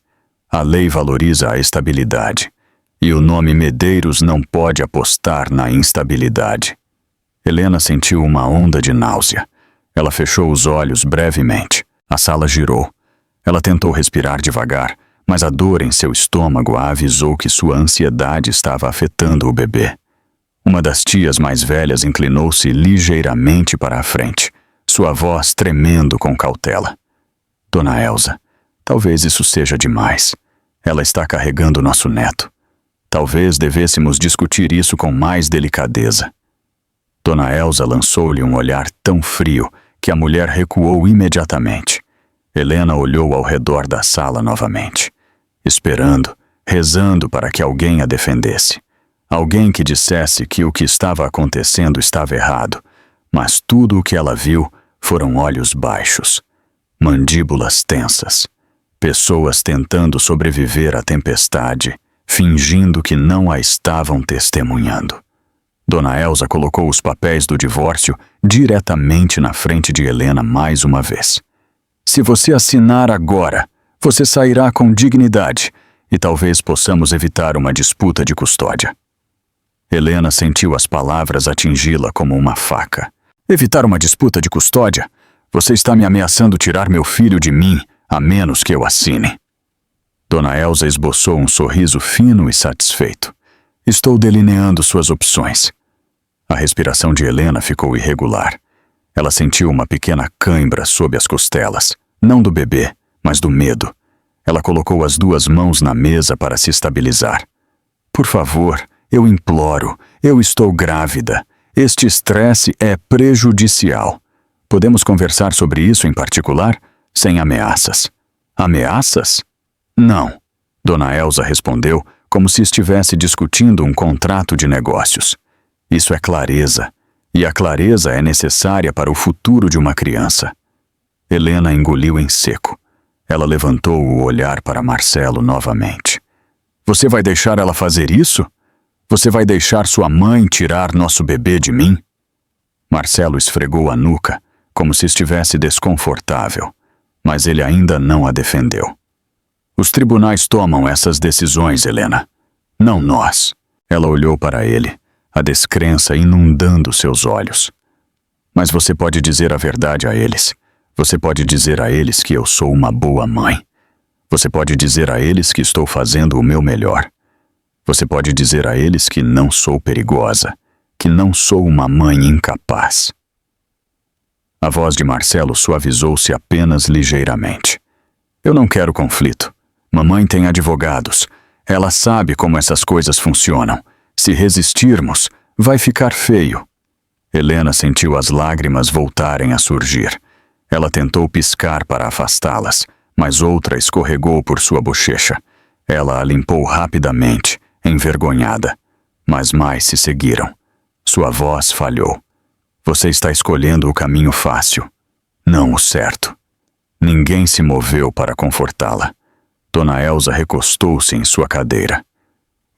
Speaker 1: A lei valoriza a estabilidade. E o nome Medeiros não pode apostar na instabilidade. Helena sentiu uma onda de náusea. Ela fechou os olhos brevemente. A sala girou. Ela tentou respirar devagar, mas a dor em seu estômago a avisou que sua ansiedade estava afetando o bebê. Uma das tias mais velhas inclinou-se ligeiramente para a frente, sua voz tremendo com cautela. Dona Elsa, talvez isso seja demais. Ela está carregando nosso neto. Talvez devêssemos discutir isso com mais delicadeza. Dona Elsa lançou-lhe um olhar tão frio que a mulher recuou imediatamente. Helena olhou ao redor da sala novamente, esperando, rezando para que alguém a defendesse. Alguém que dissesse que o que estava acontecendo estava errado, mas tudo o que ela viu foram olhos baixos, mandíbulas tensas, pessoas tentando sobreviver à tempestade, fingindo que não a estavam testemunhando. Dona Elsa colocou os papéis do divórcio diretamente na frente de Helena mais uma vez. Se você assinar agora, você sairá com dignidade e talvez possamos evitar uma disputa de custódia. Helena sentiu as palavras atingi-la como uma faca. Evitar uma disputa de custódia? Você está me ameaçando tirar meu filho de mim, a menos que eu assine. Dona Elsa esboçou um sorriso fino e satisfeito. Estou delineando suas opções. A respiração de Helena ficou irregular. Ela sentiu uma pequena cãibra sob as costelas, não do bebê, mas do medo. Ela colocou as duas mãos na mesa para se estabilizar. Por favor, eu imploro, eu estou grávida. Este estresse é prejudicial. Podemos conversar sobre isso em particular, sem ameaças. Ameaças? Não. Dona Elsa respondeu como se estivesse discutindo um contrato de negócios. Isso é clareza, e a clareza é necessária para o futuro de uma criança. Helena engoliu em seco. Ela levantou o olhar para Marcelo novamente. Você vai deixar ela fazer isso? Você vai deixar sua mãe tirar nosso bebê de mim? Marcelo esfregou a nuca, como se estivesse desconfortável, mas ele ainda não a defendeu. Os tribunais tomam essas decisões, Helena. Não nós. Ela olhou para ele, a descrença inundando seus olhos. Mas você pode dizer a verdade a eles. Você pode dizer a eles que eu sou uma boa mãe. Você pode dizer a eles que estou fazendo o meu melhor. Você pode dizer a eles que não sou perigosa, que não sou uma mãe incapaz. A voz de Marcelo suavizou-se apenas ligeiramente. Eu não quero conflito. Mamãe tem advogados. Ela sabe como essas coisas funcionam. Se resistirmos, vai ficar feio. Helena sentiu as lágrimas voltarem a surgir. Ela tentou piscar para afastá-las, mas outra escorregou por sua bochecha. Ela a limpou rapidamente, envergonhada, mas mais se seguiram. Sua voz falhou. Você está escolhendo o caminho fácil, não o certo. Ninguém se moveu para confortá-la. Dona Elsa recostou-se em sua cadeira.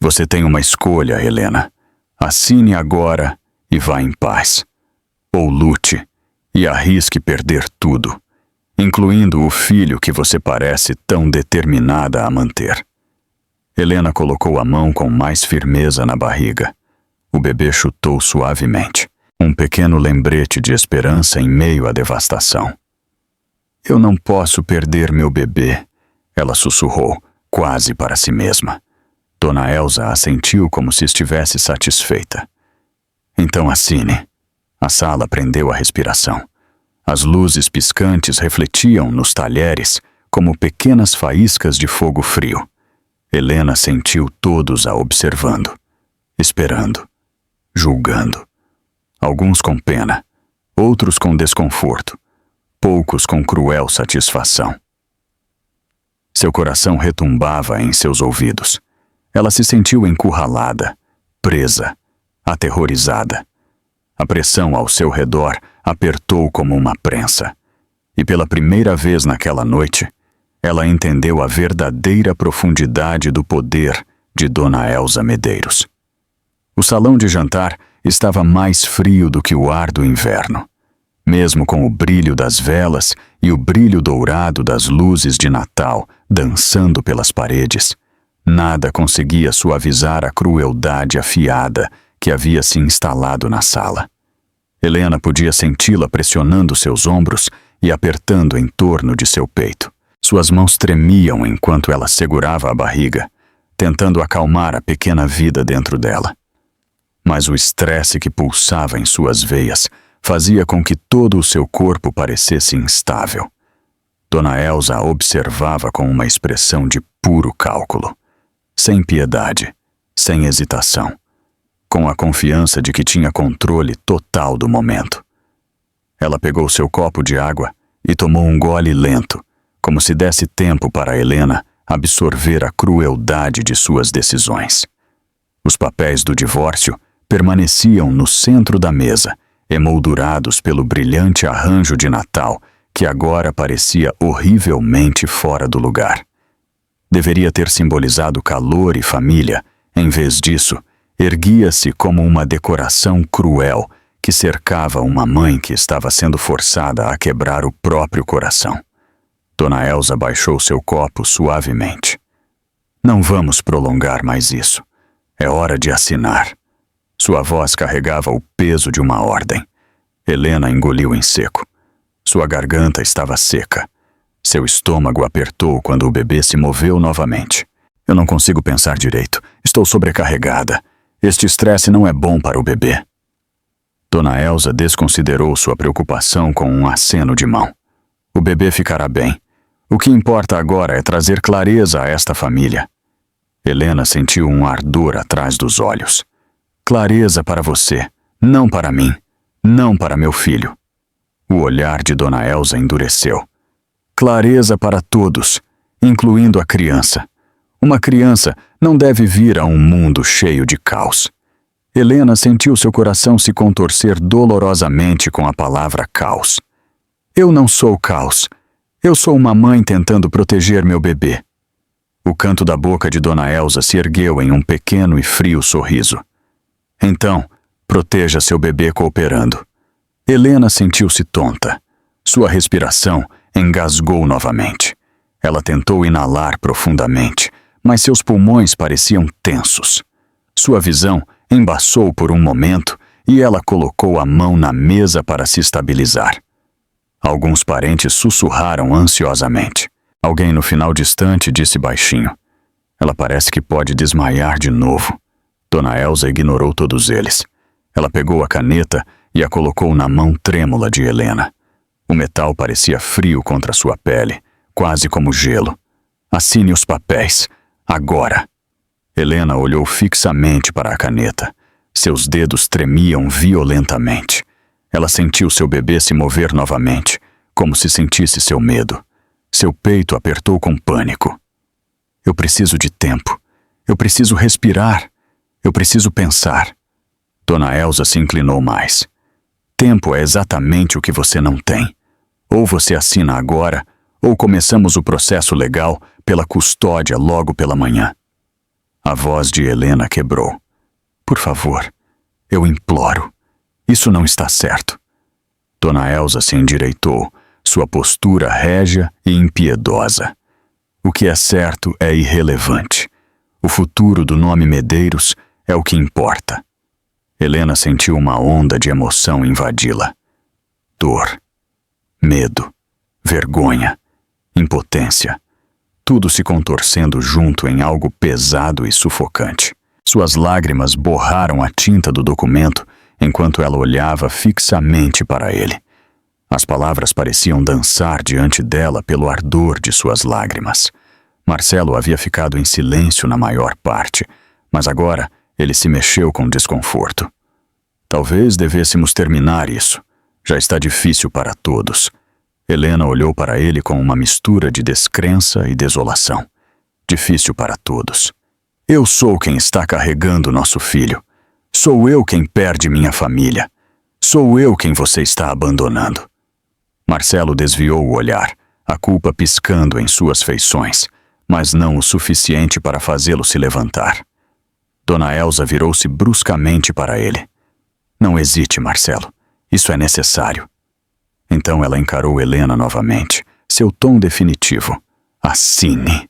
Speaker 1: Você tem uma escolha, Helena. Assine agora e vá em paz. Ou lute e arrisque perder tudo, incluindo o filho que você parece tão determinada a manter. Helena colocou a mão com mais firmeza na barriga. O bebê chutou suavemente, um pequeno lembrete de esperança em meio à devastação. Eu não posso perder meu bebê, ela sussurrou, quase para si mesma. Dona Elsa assentiu como se estivesse satisfeita. Então assine. A sala prendeu a respiração. As luzes piscantes refletiam nos talheres como pequenas faíscas de fogo frio. Helena sentiu todos a observando, esperando, julgando. Alguns com pena, outros com desconforto, poucos com cruel satisfação. Seu coração retumbava em seus ouvidos. Ela se sentiu encurralada, presa, aterrorizada. A pressão ao seu redor apertou como uma prensa. E pela primeira vez naquela noite, ela entendeu a verdadeira profundidade do poder de Dona Elsa Medeiros. O salão de jantar estava mais frio do que o ar do inverno. Mesmo com o brilho das velas e o brilho dourado das luzes de Natal dançando pelas paredes, nada conseguia suavizar a crueldade afiada que havia se instalado na sala. Helena podia senti-la pressionando seus ombros e apertando em torno de seu peito. Suas mãos tremiam enquanto ela segurava a barriga, tentando acalmar a pequena vida dentro dela. mas o estresse que pulsava em suas veias fazia com que todo o seu corpo parecesse instável. Dona Elsa a observava com uma expressão de puro cálculo, sem piedade, sem hesitação, com a confiança de que tinha controle total do momento. Ela pegou seu copo de água e tomou um gole lento, como se desse tempo para Helena absorver a crueldade de suas decisões. Os papéis do divórcio permaneciam no centro da mesa, emoldurados pelo brilhante arranjo de Natal, que agora parecia horrivelmente fora do lugar. Deveria ter simbolizado calor e família. Em vez disso, erguia-se como uma decoração cruel que cercava uma mãe que estava sendo forçada a quebrar o próprio coração. Dona Elsa baixou seu copo suavemente. Não vamos prolongar mais isso. É hora de assinar. Sua voz carregava o peso de uma ordem. Helena engoliu em seco. Sua garganta estava seca. Seu estômago apertou quando o bebê se moveu novamente. Eu não consigo pensar direito. Estou sobrecarregada. Este estresse não é bom para o bebê. Dona Elsa desconsiderou sua preocupação com um aceno de mão. O bebê ficará bem. O que importa agora é trazer clareza a esta família. Helena sentiu um ardor atrás dos olhos. Clareza para você, não para mim, não para meu filho. O olhar de Dona Elsa endureceu. Clareza para todos, incluindo a criança. Uma criança não deve vir a um mundo cheio de caos. Helena sentiu seu coração se contorcer dolorosamente com a palavra caos. Eu não sou caos. Eu sou uma mãe tentando proteger meu bebê. O canto da boca de Dona Elsa se ergueu em um pequeno e frio sorriso. Então, proteja seu bebê cooperando. Helena sentiu-se tonta. Sua respiração engasgou novamente. Ela tentou inalar profundamente, mas seus pulmões pareciam tensos. Sua visão embaçou por um momento e ela colocou a mão na mesa para se estabilizar. Alguns parentes sussurraram ansiosamente. Alguém no final distante disse baixinho: Ela parece que pode desmaiar de novo. Dona Elsa ignorou todos eles. Ela pegou a caneta e a colocou na mão trêmula de Helena. O metal parecia frio contra sua pele, quase como gelo. Assine os papéis, agora. Helena olhou fixamente para a caneta. Seus dedos tremiam violentamente. Ela sentiu seu bebê se mover novamente, como se sentisse seu medo. Seu peito apertou com pânico. Eu preciso de tempo. Eu preciso respirar. Eu preciso pensar. Dona Elsa se inclinou mais. Tempo é exatamente o que você não tem. Ou você assina agora, ou começamos o processo legal pela custódia logo pela manhã. A voz de Helena quebrou. Por favor, eu imploro. Isso não está certo. Dona Elsa se endireitou, sua postura régia e impiedosa. O que é certo é irrelevante. O futuro do nome Medeiros é o que importa. Helena sentiu uma onda de emoção invadi-la. Dor, medo, vergonha, impotência. Tudo se contorcendo junto em algo pesado e sufocante. Suas lágrimas borraram a tinta do documento enquanto ela olhava fixamente para ele. As palavras pareciam dançar diante dela pelo ardor de suas lágrimas. Marcelo havia ficado em silêncio na maior parte, mas agora ele se mexeu com desconforto. Talvez devêssemos terminar isso. Já está difícil para todos. Helena olhou para ele com uma mistura de descrença e desolação. Difícil para todos. Eu sou quem está carregando nosso filho. Sou eu quem perde minha família. Sou eu quem você está abandonando. Marcelo desviou o olhar, a culpa piscando em suas feições, mas não o suficiente para fazê-lo se levantar. Dona Elsa virou-se bruscamente para ele. Não hesite, Marcelo. Isso é necessário. Então ela encarou Helena novamente, seu tom definitivo. Assine.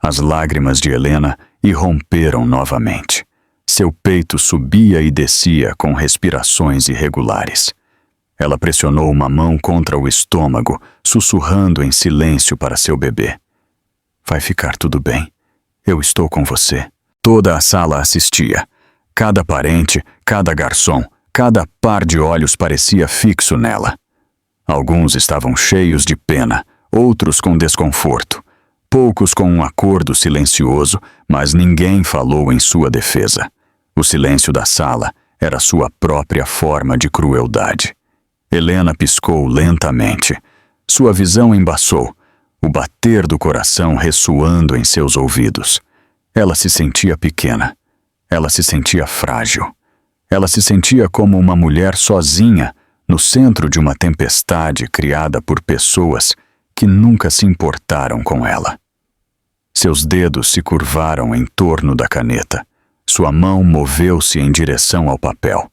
Speaker 1: As lágrimas de Helena irromperam novamente. Seu peito subia e descia com respirações irregulares. Ela pressionou uma mão contra o estômago, sussurrando em silêncio para seu bebê. Vai ficar tudo bem. Eu estou com você. Toda a sala assistia. Cada parente, cada garçom, cada par de olhos parecia fixo nela. Alguns estavam cheios de pena, outros com desconforto, poucos com um acordo silencioso, mas ninguém falou em sua defesa. O silêncio da sala era sua própria forma de crueldade. Helena piscou lentamente. Sua visão embaçou, o bater do coração ressoando em seus ouvidos. Ela se sentia pequena. Ela se sentia frágil. Ela se sentia como uma mulher sozinha, no centro de uma tempestade criada por pessoas que nunca se importaram com ela. Seus dedos se curvaram em torno da caneta. Sua mão moveu-se em direção ao papel.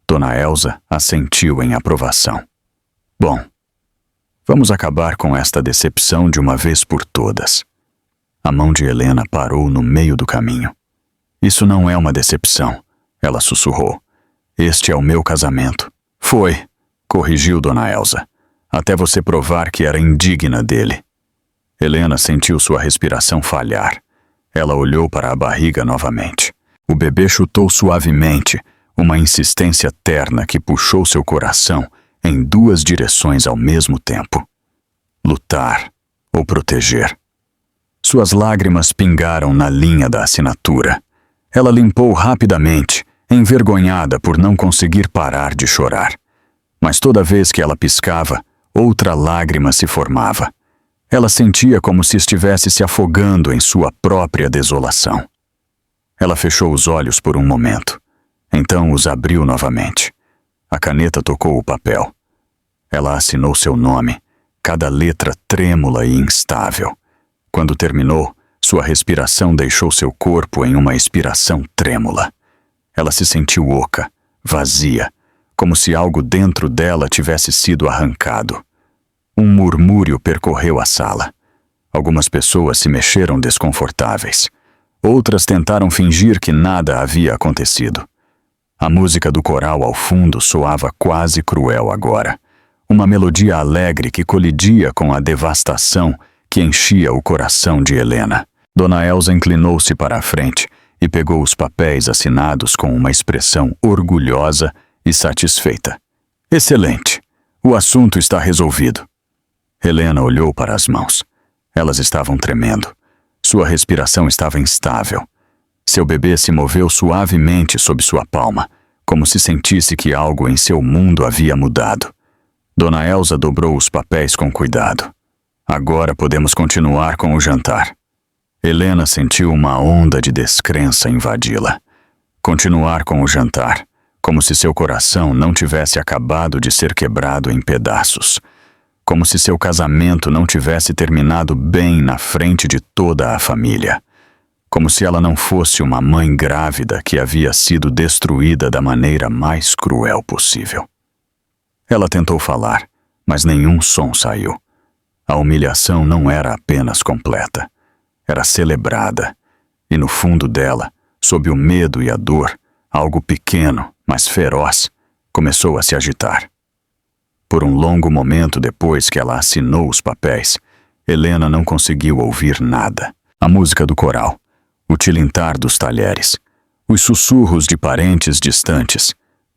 Speaker 1: Dona Elsa assentiu em aprovação. Bom, vamos acabar com esta decepção de uma vez por todas. A mão de Helena parou no meio do caminho. Isso não é uma decepção, ela sussurrou. Este é o meu casamento. Foi, corrigiu Dona Elsa, até você provar que era indigna dele. Helena sentiu sua respiração falhar. Ela olhou para a barriga novamente. O bebê chutou suavemente, uma insistência terna que puxou seu coração em duas direções ao mesmo tempo. Lutar ou proteger. Suas lágrimas pingaram na linha da assinatura. Ela limpou rapidamente, envergonhada por não conseguir parar de chorar. Mas toda vez que ela piscava, outra lágrima se formava. Ela sentia como se estivesse se afogando em sua própria desolação. Ela fechou os olhos por um momento. Então os abriu novamente. A caneta tocou o papel. Ela assinou seu nome, cada letra trêmula e instável. Quando terminou, sua respiração deixou seu corpo em uma expiração trêmula. Ela se sentiu oca, vazia, como se algo dentro dela tivesse sido arrancado. Um murmúrio percorreu a sala. Algumas pessoas se mexeram desconfortáveis. Outras tentaram fingir que nada havia acontecido. A música do coral ao fundo soava quase cruel agora. Uma melodia alegre que colidia com a devastação que enchia o coração de Helena. Dona Elsa inclinou-se para a frente e pegou os papéis assinados com uma expressão orgulhosa e satisfeita. Excelente! O assunto está resolvido. Helena olhou para as mãos. Elas estavam tremendo. Sua respiração estava instável. Seu bebê se moveu suavemente sob sua palma, como se sentisse que algo em seu mundo havia mudado. Dona Elsa dobrou os papéis com cuidado. Agora podemos continuar com o jantar. Helena sentiu uma onda de descrença invadi-la. Continuar com o jantar, como se seu coração não tivesse acabado de ser quebrado em pedaços. Como se seu casamento não tivesse terminado bem na frente de toda a família. Como se ela não fosse uma mãe grávida que havia sido destruída da maneira mais cruel possível. Ela tentou falar, mas nenhum som saiu. A humilhação não era apenas completa. Era celebrada, e no fundo dela, sob o medo e a dor, algo pequeno, mas feroz, começou a se agitar. Por um longo momento depois que ela assinou os papéis, Helena não conseguiu ouvir nada. A música do coral, o tilintar dos talheres, os sussurros de parentes distantes,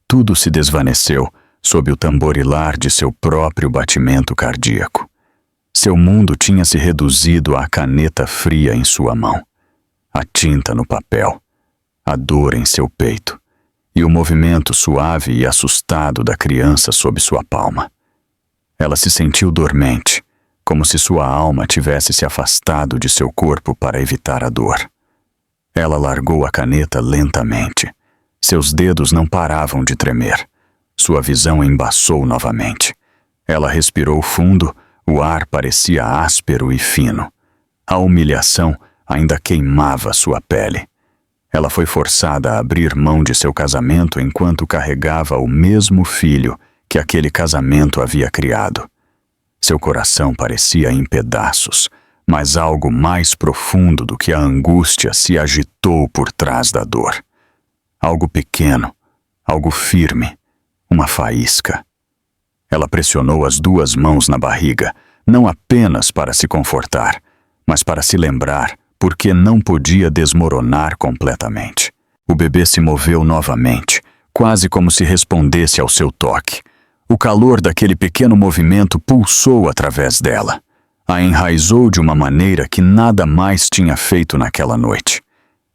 Speaker 1: tudo se desvaneceu sob o tamborilar de seu próprio batimento cardíaco. Seu mundo tinha se reduzido à caneta fria em sua mão, a tinta no papel, a dor em seu peito e o movimento suave e assustado da criança sob sua palma. Ela se sentiu dormente, como se sua alma tivesse se afastado de seu corpo para evitar a dor. Ela largou a caneta lentamente. Seus dedos não paravam de tremer. Sua visão embaçou novamente. Ela respirou fundo. O ar parecia áspero e fino. A humilhação ainda queimava sua pele. Ela foi forçada a abrir mão de seu casamento enquanto carregava o mesmo filho que aquele casamento havia criado. Seu coração parecia em pedaços, mas algo mais profundo do que a angústia se agitou por trás da dor. Algo pequeno, algo firme, uma faísca. Ela pressionou as duas mãos na barriga, não apenas para se confortar, mas para se lembrar porque não podia desmoronar completamente. O bebê se moveu novamente, quase como se respondesse ao seu toque. O calor daquele pequeno movimento pulsou através dela. A enraizou de uma maneira que nada mais tinha feito naquela noite.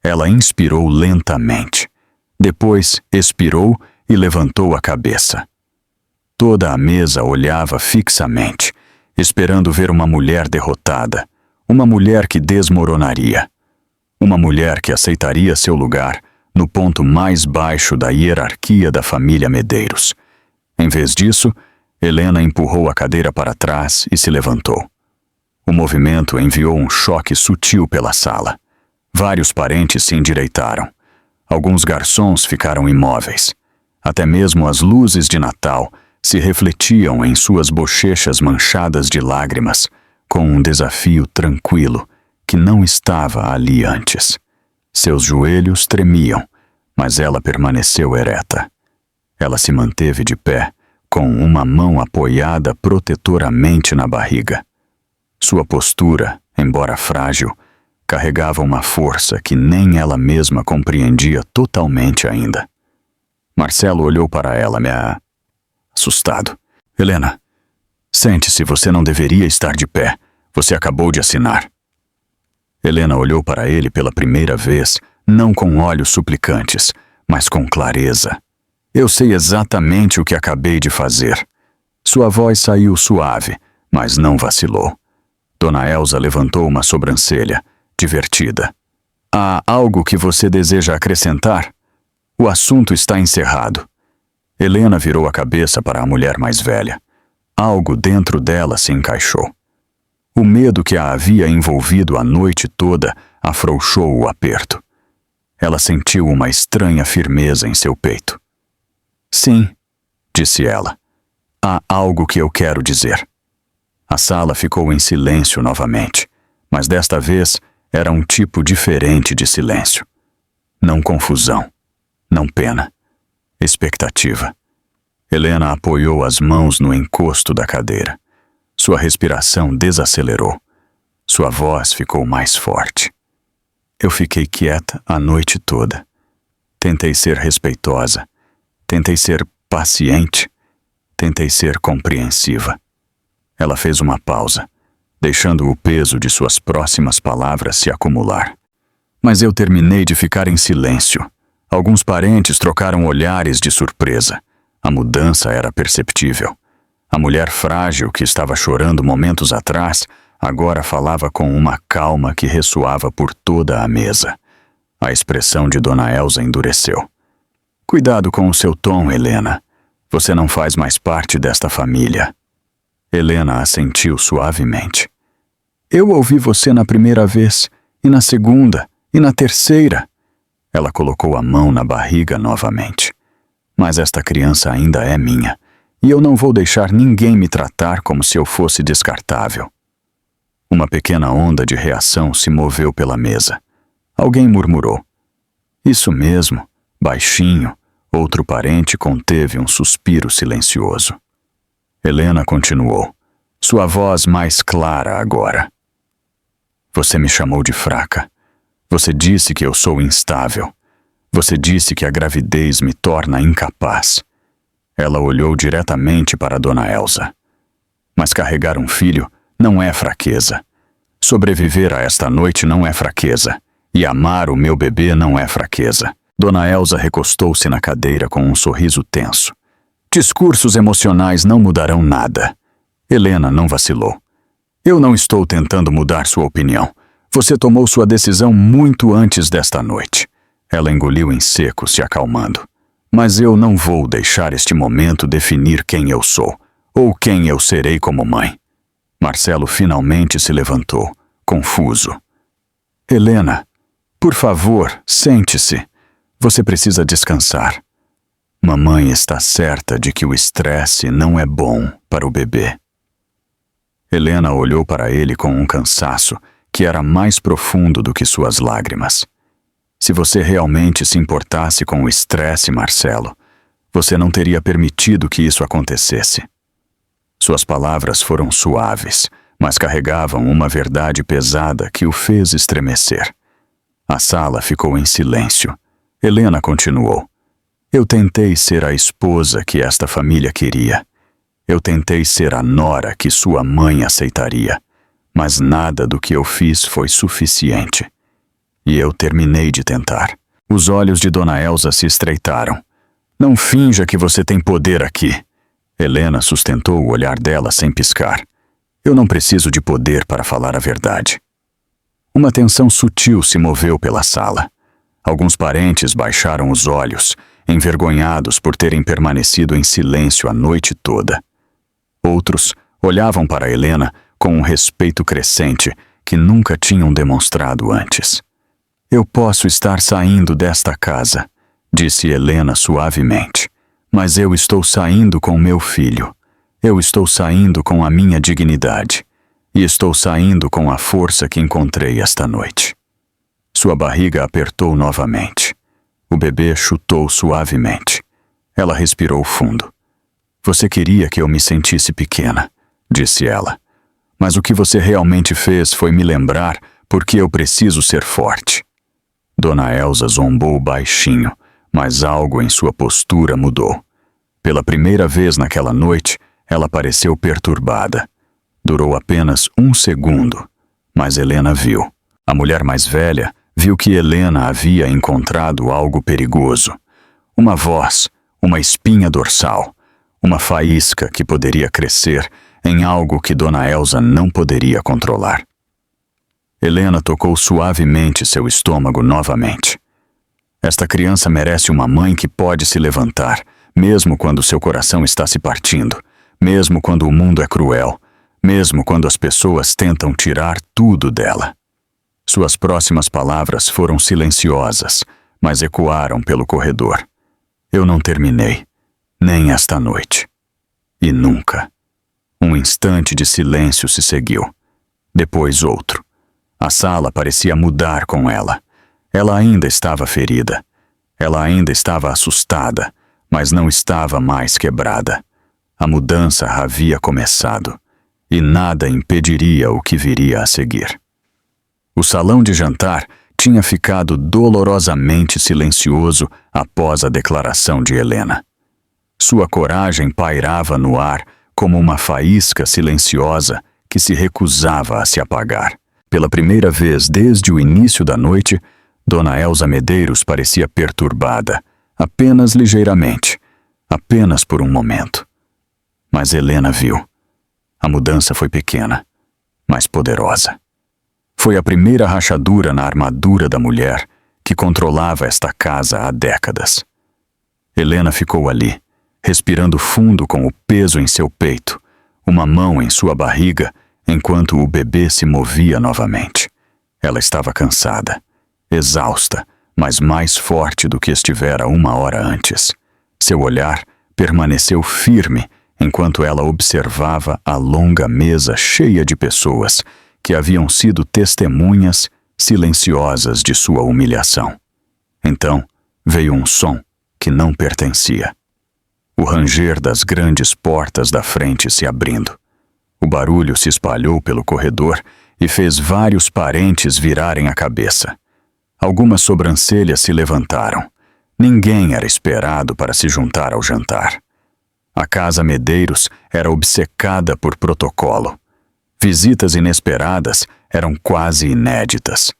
Speaker 1: Ela inspirou lentamente. Depois expirou e levantou a cabeça. Toda a mesa olhava fixamente, esperando ver uma mulher derrotada, uma mulher que desmoronaria, uma mulher que aceitaria seu lugar no ponto mais baixo da hierarquia da família Medeiros. Em vez disso, Helena empurrou a cadeira para trás e se levantou. O movimento enviou um choque sutil pela sala. Vários parentes se endireitaram. Alguns garçons ficaram imóveis. Até mesmo as luzes de Natal se refletiam em suas bochechas manchadas de lágrimas, com um desafio tranquilo que não estava ali antes. Seus joelhos tremiam, mas ela permaneceu ereta. Ela se manteve de pé, com uma mão apoiada protetoramente na barriga. Sua postura, embora frágil, carregava uma força que nem ela mesma compreendia totalmente ainda. Marcelo olhou para ela, assustado. Helena, sente-se, você não deveria estar de pé. Você acabou de assinar. Helena olhou para ele pela primeira vez, não com olhos suplicantes, mas com clareza. Eu sei exatamente o que acabei de fazer. Sua voz saiu suave, mas não vacilou. Dona Elsa levantou uma sobrancelha, divertida. Há algo que você deseja acrescentar? O assunto está encerrado. Helena virou a cabeça para a mulher mais velha. Algo dentro dela se encaixou. O medo que a havia envolvido a noite toda afrouxou o aperto. Ela sentiu uma estranha firmeza em seu peito. Sim, disse ela. Há algo que eu quero dizer. A sala ficou em silêncio novamente, mas desta vez era um tipo diferente de silêncio. Não confusão, não pena, expectativa. Helena apoiou as mãos no encosto da cadeira. Sua respiração desacelerou. Sua voz ficou mais forte. Eu fiquei quieta a noite toda. Tentei ser respeitosa. Tentei ser paciente. Tentei ser compreensiva. Ela fez uma pausa, deixando o peso de suas próximas palavras se acumular. Mas eu terminei de ficar em silêncio. Alguns parentes trocaram olhares de surpresa. A mudança era perceptível. A mulher frágil que estava chorando momentos atrás agora falava com uma calma que ressoava por toda a mesa. A expressão de Dona Elsa endureceu. Cuidado com o seu tom, Helena. Você não faz mais parte desta família. Helena assentiu suavemente. Eu ouvi você na primeira vez, e na segunda, e na terceira. Ela colocou a mão na barriga novamente. Mas esta criança ainda é minha. E eu não vou deixar ninguém me tratar como se eu fosse descartável. Uma pequena onda de reação se moveu pela mesa. Alguém murmurou. Isso mesmo, baixinho. Outro parente conteve um suspiro silencioso. Helena continuou, sua voz mais clara agora. Você me chamou de fraca. Você disse que eu sou instável. Você disse que a gravidez me torna incapaz. Ela olhou diretamente para Dona Elsa. Mas carregar um filho não é fraqueza. Sobreviver a esta noite não é fraqueza. E amar o meu bebê não é fraqueza. Dona Elsa recostou-se na cadeira com um sorriso tenso. Discursos emocionais não mudarão nada. Helena não vacilou. Eu não estou tentando mudar sua opinião. Você tomou sua decisão muito antes desta noite. Ela engoliu em seco, se acalmando. Mas eu não vou deixar este momento definir quem eu sou, ou quem eu serei como mãe. Marcelo finalmente se levantou, confuso. Helena, por favor, sente-se. Você precisa descansar. Mamãe está certa de que o estresse não é bom para o bebê. Helena olhou para ele com um cansaço que era mais profundo do que suas lágrimas. Se você realmente se importasse com o estresse, Marcelo, você não teria permitido que isso acontecesse. Suas palavras foram suaves, mas carregavam uma verdade pesada que o fez estremecer. A sala ficou em silêncio. Helena continuou. Eu tentei ser a esposa que esta família queria. Eu tentei ser a nora que sua mãe aceitaria. Mas nada do que eu fiz foi suficiente. E eu terminei de tentar. Os olhos de Dona Elsa se estreitaram. Não finja que você tem poder aqui. Helena sustentou o olhar dela sem piscar. Eu não preciso de poder para falar a verdade. Uma tensão sutil se moveu pela sala. Alguns parentes baixaram os olhos, envergonhados por terem permanecido em silêncio a noite toda. Outros olhavam para Helena com um respeito crescente que nunca tinham demonstrado antes. Eu posso estar saindo desta casa, disse Helena suavemente, mas eu estou saindo com meu filho. Eu estou saindo com a minha dignidade. E estou saindo com a força que encontrei esta noite. Sua barriga apertou novamente. O bebê chutou suavemente. Ela respirou fundo. Você queria que eu me sentisse pequena, disse ela. Mas o que você realmente fez foi me lembrar porque eu preciso ser forte. Dona Elsa zombou baixinho, mas algo em sua postura mudou. Pela primeira vez naquela noite, ela pareceu perturbada. Durou apenas 1 segundo, mas Helena viu. A mulher mais velha viu que Helena havia encontrado algo perigoso. Uma voz, uma espinha dorsal, uma faísca que poderia crescer em algo que Dona Elsa não poderia controlar. Helena tocou suavemente seu estômago novamente. Esta criança merece uma mãe que pode se levantar, mesmo quando seu coração está se partindo, mesmo quando o mundo é cruel, mesmo quando as pessoas tentam tirar tudo dela. Suas próximas palavras foram silenciosas, mas ecoaram pelo corredor. Eu não terminei, nem esta noite. E nunca. Um instante de silêncio se seguiu. Depois outro. A sala parecia mudar com ela. Ela ainda estava ferida. Ela ainda estava assustada, mas não estava mais quebrada. A mudança havia começado. E nada impediria o que viria a seguir. O salão de jantar tinha ficado dolorosamente silencioso após a declaração de Helena. Sua coragem pairava no ar como uma faísca silenciosa que se recusava a se apagar. Pela primeira vez desde o início da noite, Dona Elsa Medeiros parecia perturbada, apenas ligeiramente, apenas por um momento. Mas Helena viu. A mudança foi pequena, mas poderosa. Foi a primeira rachadura na armadura da mulher que controlava esta casa há décadas. Helena ficou ali, respirando fundo com o peso em seu peito, uma mão em sua barriga, enquanto o bebê se movia novamente. Ela estava cansada, exausta, mas mais forte do que estivera 1 hora antes. Seu olhar permaneceu firme enquanto ela observava a longa mesa cheia de pessoas que haviam sido testemunhas silenciosas de sua humilhação. Então veio um som que não pertencia. O ranger das grandes portas da frente se abrindo. O barulho se espalhou pelo corredor e fez vários parentes virarem a cabeça. Algumas sobrancelhas se levantaram. Ninguém era esperado para se juntar ao jantar. A casa Medeiros era obcecada por protocolo. Visitas inesperadas eram quase inéditas.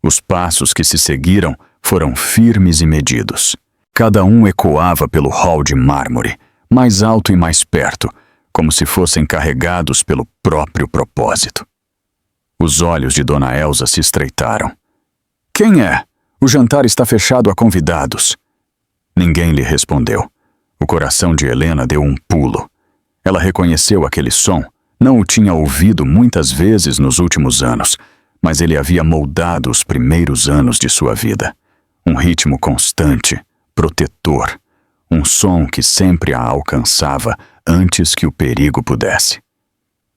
Speaker 1: Os passos que se seguiram foram firmes e medidos. Cada um ecoava pelo hall de mármore, mais alto e mais perto, como se fossem carregados pelo próprio propósito. Os olhos de Dona Elsa se estreitaram. Quem é? O jantar está fechado a convidados. Ninguém lhe respondeu. O coração de Helena deu um pulo. Ela reconheceu aquele som. Não o tinha ouvido muitas vezes nos últimos anos, mas ele havia moldado os primeiros anos de sua vida. Um ritmo constante, protetor. Um som que sempre a alcançava antes que o perigo pudesse.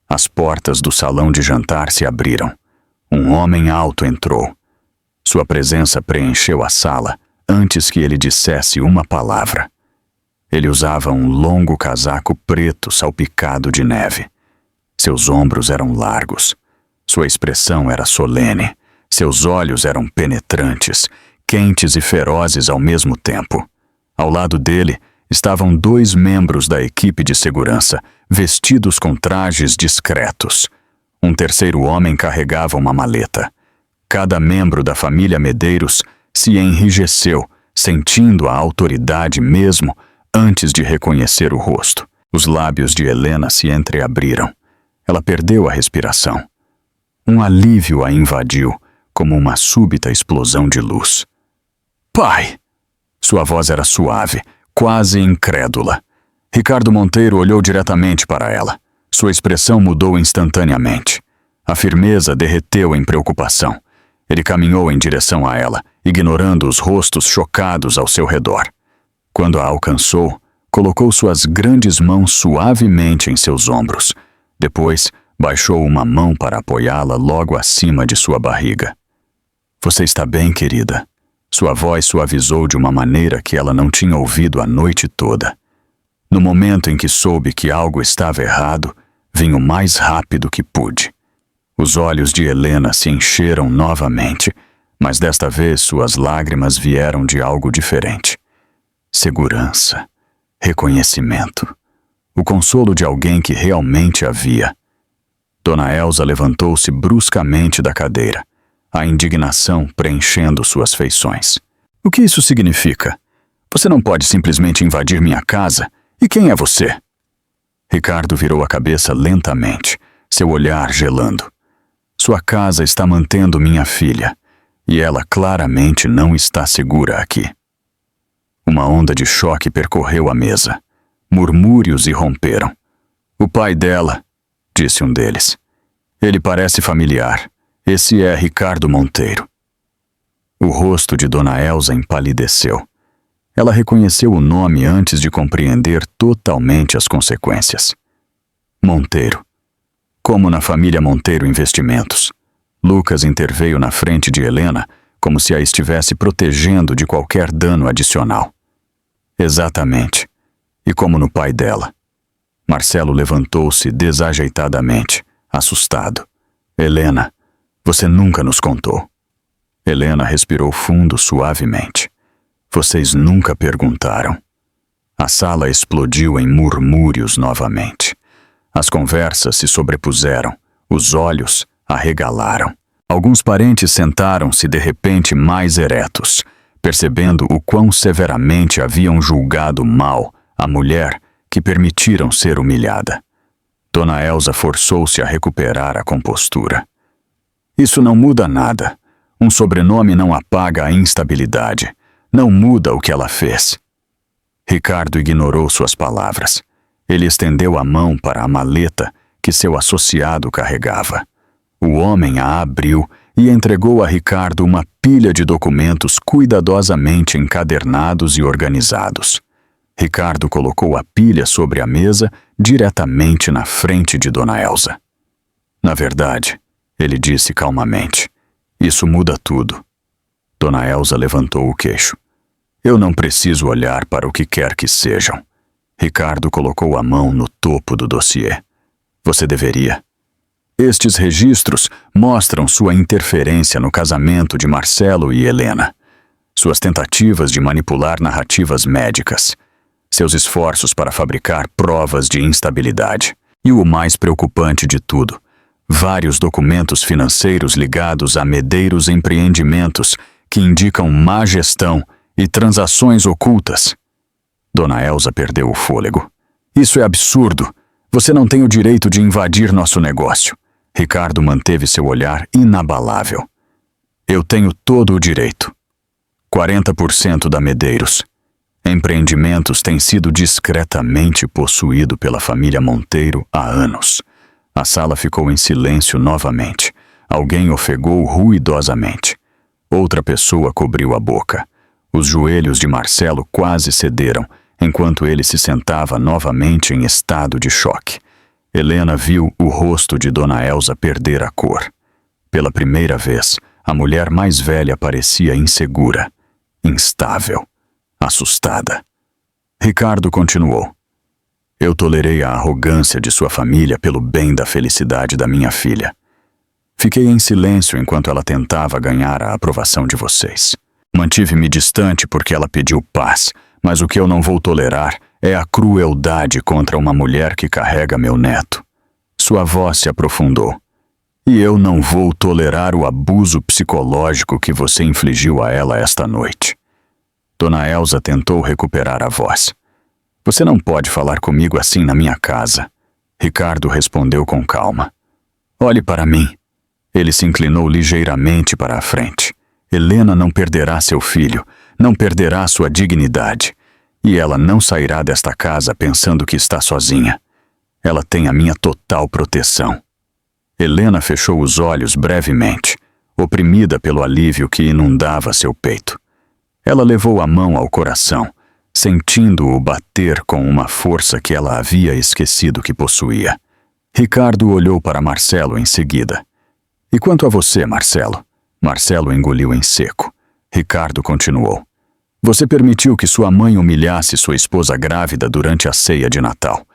Speaker 1: As portas do salão de jantar se abriram. Um homem alto entrou. Sua presença preencheu a sala antes que ele dissesse uma palavra. Ele usava um longo casaco preto salpicado de neve. Seus ombros eram largos. Sua expressão era solene. Seus olhos eram penetrantes, quentes e ferozes ao mesmo tempo. Ao lado dele estavam 2 membros da equipe de segurança, vestidos com trajes discretos. Um terceiro homem carregava uma maleta. Cada membro da família Medeiros se enrijeceu, sentindo a autoridade mesmo antes de reconhecer o rosto. Os lábios de Helena se entreabriram. Ela perdeu a respiração. Um alívio a invadiu, como uma súbita explosão de luz. Pai! Sua voz era suave, quase incrédula. Ricardo Monteiro olhou diretamente para ela. Sua expressão mudou instantaneamente. A firmeza derreteu em preocupação. Ele caminhou em direção a ela, ignorando os rostos chocados ao seu redor. Quando a alcançou, colocou suas grandes mãos suavemente em seus ombros. Depois, baixou uma mão para apoiá-la logo acima de sua barriga. Você está bem, querida? Sua voz suavizou de uma maneira que ela não tinha ouvido a noite toda. No momento em que soube que algo estava errado, vim o mais rápido que pude. Os olhos de Helena se encheram novamente, mas desta vez suas lágrimas vieram de algo diferente. Segurança, reconhecimento, o consolo de alguém que realmente havia. Dona Elsa levantou-se bruscamente da cadeira, a indignação preenchendo suas feições. O que isso significa? Você não pode simplesmente invadir minha casa? E quem é você? Ricardo virou a cabeça lentamente, seu olhar gelando. Sua casa está mantendo minha filha, e ela claramente não está segura aqui. Uma onda de choque percorreu a mesa. Murmúrios irromperam. O pai dela, disse um deles. Ele parece familiar. Esse é Ricardo Monteiro. O rosto de Dona Elsa empalideceu. Ela reconheceu o nome antes de compreender totalmente as consequências. Monteiro. Como na família Monteiro Investimentos. Lucas interveio na frente de Helena, como se a estivesse protegendo de qualquer dano adicional. Exatamente. E como no pai dela. Marcelo levantou-se desajeitadamente, assustado. Helena, você nunca nos contou. Helena respirou fundo suavemente. Vocês nunca perguntaram. A sala explodiu em murmúrios novamente. As conversas se sobrepuseram, os olhos arregalaram. Alguns parentes sentaram-se de repente mais eretos, percebendo o quão severamente haviam julgado mal a mulher que permitiram ser humilhada. Dona Elsa forçou-se a recuperar a compostura. Isso não muda nada. Um sobrenome não apaga a instabilidade. Não muda o que ela fez. Ricardo ignorou suas palavras. Ele estendeu a mão para a maleta que seu associado carregava. O homem a abriu e entregou a Ricardo uma pilha de documentos cuidadosamente encadernados e organizados. Ricardo colocou a pilha sobre a mesa diretamente na frente de Dona Elsa. Na verdade, ele disse calmamente, isso muda tudo. Dona Elsa levantou o queixo. Eu não preciso olhar para o que quer que sejam. Ricardo colocou a mão no topo do dossiê. Você deveria. Estes registros mostram sua interferência no casamento de Marcelo e Helena. Suas tentativas de manipular narrativas médicas. Seus esforços para fabricar provas de instabilidade. E o mais preocupante de tudo, vários documentos financeiros ligados a Medeiros Empreendimentos que indicam má gestão e transações ocultas. Dona Elsa perdeu o fôlego. Isso é absurdo. Você não tem o direito de invadir nosso negócio. Ricardo manteve seu olhar inabalável. Eu tenho todo o direito. 40% da Medeiros. Empreendimentos tem sido discretamente possuído pela família Monteiro há anos. A sala ficou em silêncio novamente. Alguém ofegou ruidosamente. Outra pessoa cobriu a boca. Os joelhos de Marcelo quase cederam, enquanto ele se sentava novamente em estado de choque. Helena viu o rosto de Dona Elsa perder a cor. Pela primeira vez, a mulher mais velha parecia insegura, instável, assustada. Ricardo continuou. Eu tolerei a arrogância de sua família pelo bem da felicidade da minha filha. Fiquei em silêncio enquanto ela tentava ganhar a aprovação de vocês. Mantive-me distante porque ela pediu paz, mas o que eu não vou tolerar é a crueldade contra uma mulher que carrega meu neto. Sua voz se aprofundou. E eu não vou tolerar o abuso psicológico que você infligiu a ela esta noite. Dona Elsa tentou recuperar a voz. Você não pode falar comigo assim na minha casa. Ricardo respondeu com calma. Olhe para mim. Ele se inclinou ligeiramente para a frente. Helena não perderá seu filho, não perderá sua dignidade. E ela não sairá desta casa pensando que está sozinha. Ela tem a minha total proteção. Helena fechou os olhos brevemente, oprimida pelo alívio que inundava seu peito. Ela levou a mão ao coração, sentindo-o bater com uma força que ela havia esquecido que possuía. Ricardo olhou para Marcelo em seguida. E quanto a você, Marcelo? Marcelo engoliu em seco. Ricardo continuou. Você permitiu que sua mãe humilhasse sua esposa grávida durante a ceia de Natal.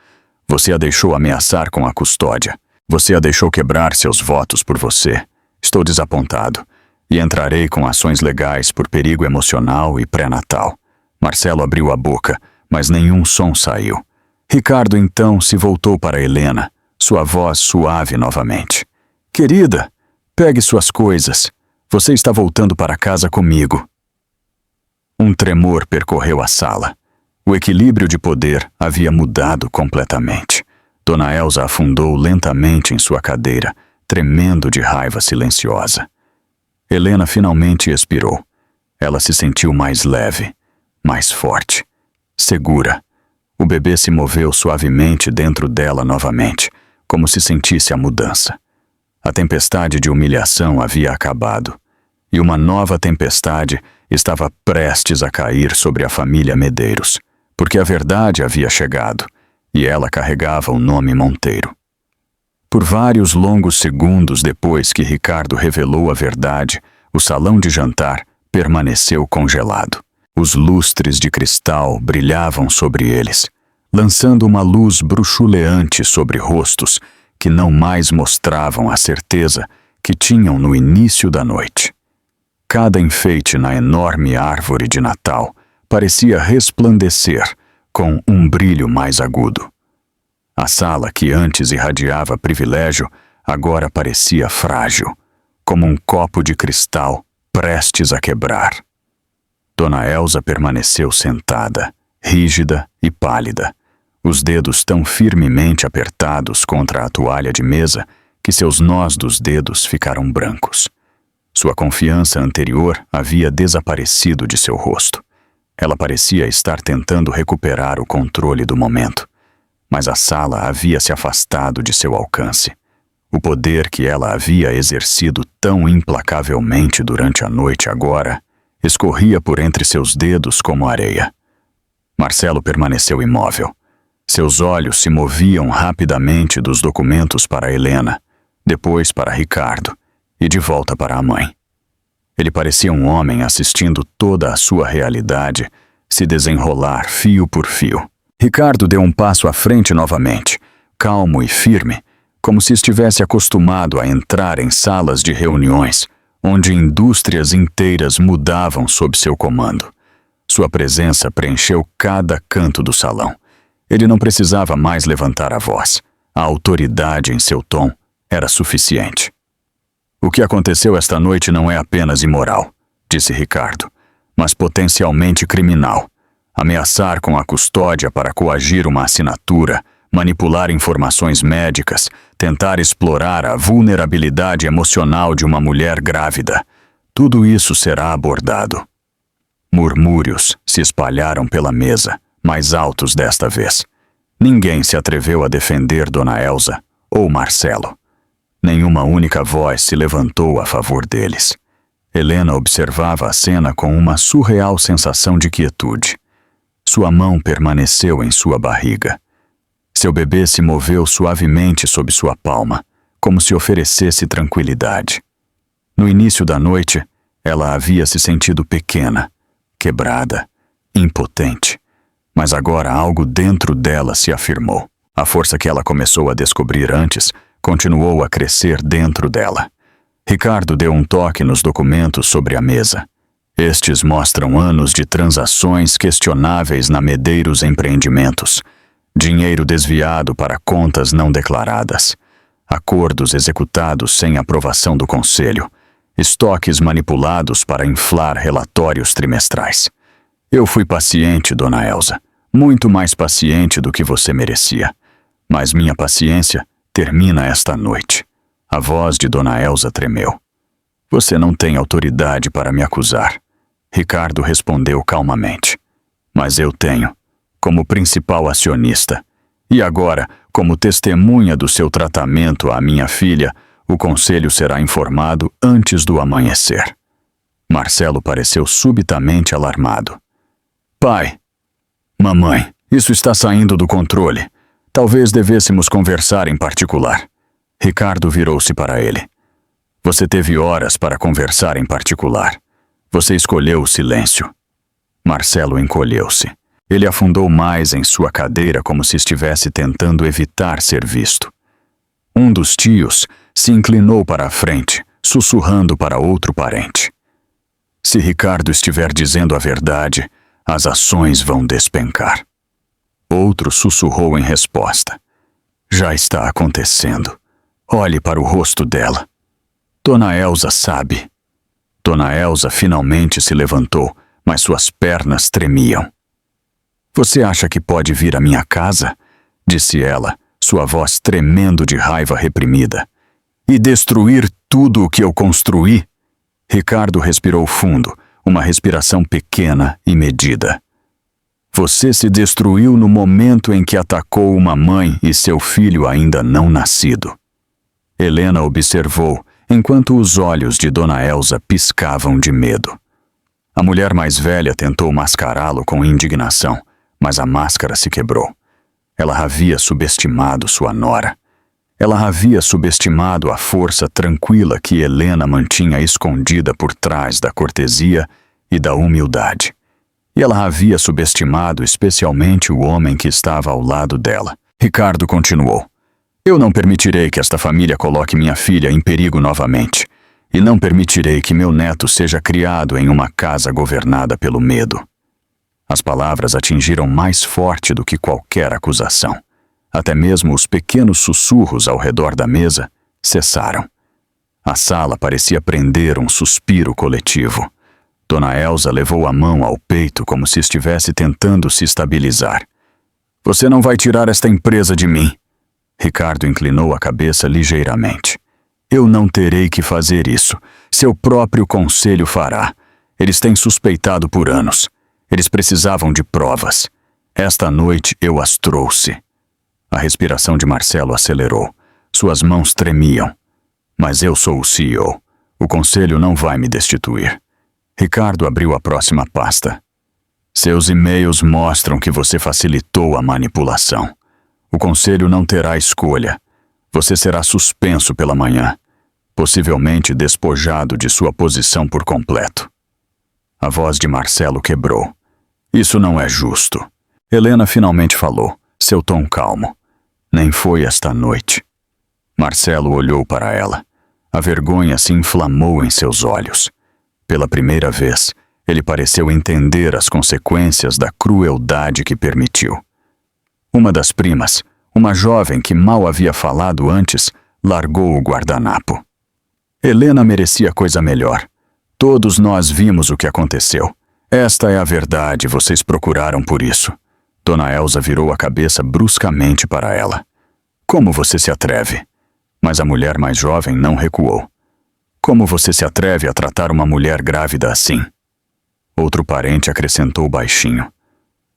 Speaker 1: Você a deixou ameaçar com a custódia. Você a deixou quebrar seus votos por você. Estou desapontado. E entrarei com ações legais por perigo emocional e pré-natal. Marcelo abriu a boca, mas nenhum som saiu. Ricardo então se voltou para Helena, sua voz suave novamente. Querida, pegue suas coisas. Você está voltando para casa comigo. Um tremor percorreu a sala. O equilíbrio de poder havia mudado completamente. Dona Elsa afundou lentamente em sua cadeira, tremendo de raiva silenciosa. Helena finalmente expirou. Ela se sentiu mais leve, mais forte, segura. O bebê se moveu suavemente dentro dela novamente, como se sentisse a mudança. A tempestade de humilhação havia acabado, e uma nova tempestade estava prestes a cair sobre a família Medeiros, porque a verdade havia chegado, e ela carregava o nome Monteiro. Por vários longos segundos depois que Ricardo revelou a verdade, o salão de jantar permaneceu congelado. Os lustres de cristal brilhavam sobre eles, lançando uma luz bruxuleante sobre rostos que não mais mostravam a certeza que tinham no início da noite. Cada enfeite na enorme árvore de Natal parecia resplandecer com um brilho mais agudo. A sala que antes irradiava privilégio agora parecia frágil, como um copo de cristal prestes a quebrar. Dona Elsa permaneceu sentada, rígida e pálida, os dedos tão firmemente apertados contra a toalha de mesa que seus nós dos dedos ficaram brancos. Sua confiança anterior havia desaparecido de seu rosto. Ela parecia estar tentando recuperar o controle do momento, mas a sala havia se afastado de seu alcance. O poder que ela havia exercido tão implacavelmente durante a noite agora escorria por entre seus dedos como areia. Marcelo permaneceu imóvel. Seus olhos se moviam rapidamente dos documentos para Helena, depois para Ricardo e de volta para a mãe. Ele parecia um homem assistindo toda a sua realidade se desenrolar fio por fio. Ricardo deu um passo à frente novamente, calmo e firme, como se estivesse acostumado a entrar em salas de reuniões, onde indústrias inteiras mudavam sob seu comando. Sua presença preencheu cada canto do salão. Ele não precisava mais levantar a voz. A autoridade em seu tom era suficiente. O que aconteceu esta noite não é apenas imoral, disse Ricardo, mas potencialmente criminal. Ameaçar com a custódia para coagir uma assinatura, manipular informações médicas, tentar explorar a vulnerabilidade emocional de uma mulher grávida. Tudo isso será abordado. Murmúrios se espalharam pela mesa, mais altos desta vez. Ninguém se atreveu a defender Dona Elsa ou Marcelo. Nenhuma única voz se levantou a favor deles. Helena observava a cena com uma surreal sensação de quietude. Sua mão permaneceu em sua barriga. Seu bebê se moveu suavemente sob sua palma, como se oferecesse tranquilidade. No início da noite, ela havia se sentido pequena, quebrada, impotente. Mas agora algo dentro dela se afirmou. A força que ela começou a descobrir antes continuou a crescer dentro dela. Ricardo deu um toque nos documentos sobre a mesa. Estes mostram anos de transações questionáveis na Medeiros Empreendimentos, dinheiro desviado para contas não declaradas, acordos executados sem aprovação do conselho, estoques manipulados para inflar relatórios trimestrais. Eu fui paciente, Dona Elsa, muito mais paciente do que você merecia. Mas minha paciência termina esta noite. A voz de Dona Elsa tremeu. Você não tem autoridade para me acusar. Ricardo respondeu calmamente. Mas eu tenho, como principal acionista. E agora, como testemunha do seu tratamento à minha filha, o conselho será informado antes do amanhecer. Marcelo pareceu subitamente alarmado. Pai, mamãe, isso está saindo do controle. Talvez devêssemos conversar em particular. Ricardo virou-se para ele. Você teve horas para conversar em particular. Você escolheu o silêncio. Marcelo encolheu-se. Ele afundou mais em sua cadeira como se estivesse tentando evitar ser visto. Um dos tios se inclinou para a frente, sussurrando para outro parente. Se Ricardo estiver dizendo a verdade, as ações vão despencar. Outro sussurrou em resposta. Já está acontecendo. Olhe para o rosto dela. Dona Elsa sabe. Dona Elsa finalmente se levantou, mas suas pernas tremiam. Você acha que pode vir à minha casa? Disse ela, sua voz tremendo de raiva reprimida. E destruir tudo o que eu construí? Ricardo respirou fundo, uma respiração pequena e medida. Você se destruiu no momento em que atacou uma mãe e seu filho ainda não nascido. Helena observou, enquanto os olhos de Dona Elsa piscavam de medo. A mulher mais velha tentou mascará-lo com indignação, mas a máscara se quebrou. Ela havia subestimado sua nora. Ela havia subestimado a força tranquila que Helena mantinha escondida por trás da cortesia e da humildade. E ela havia subestimado especialmente o homem que estava ao lado dela. Ricardo continuou. Eu não permitirei que esta família coloque minha filha em perigo novamente. E não permitirei que meu neto seja criado em uma casa governada pelo medo. As palavras atingiram mais forte do que qualquer acusação. Até mesmo os pequenos sussurros ao redor da mesa cessaram. A sala parecia prender um suspiro coletivo. Dona Elsa levou a mão ao peito como se estivesse tentando se estabilizar. Você não vai tirar esta empresa de mim. Ricardo inclinou a cabeça ligeiramente. Eu não terei que fazer isso. Seu próprio conselho fará. Eles têm suspeitado por anos. Eles precisavam de provas. Esta noite eu as trouxe. A respiração de Marcelo acelerou. Suas mãos tremiam. Mas eu sou o CEO. O conselho não vai me destituir. Ricardo abriu a próxima pasta. Seus e-mails mostram que você facilitou a manipulação. O conselho não terá escolha. Você será suspenso pela manhã, possivelmente despojado de sua posição por completo. A voz de Marcelo quebrou. Isso não é justo. Helena finalmente falou, seu tom calmo. Nem foi esta noite. Marcelo olhou para ela. A vergonha se inflamou em seus olhos. Pela primeira vez, ele pareceu entender as consequências da crueldade que permitiu. Uma das primas, uma jovem que mal havia falado antes, largou o guardanapo. Helena merecia coisa melhor. Todos nós vimos o que aconteceu. Esta é a verdade, vocês procuraram por isso. Dona Elsa virou a cabeça bruscamente para ela. Como você se atreve? Mas a mulher mais jovem não recuou. Como você se atreve a tratar uma mulher grávida assim? Outro parente acrescentou baixinho.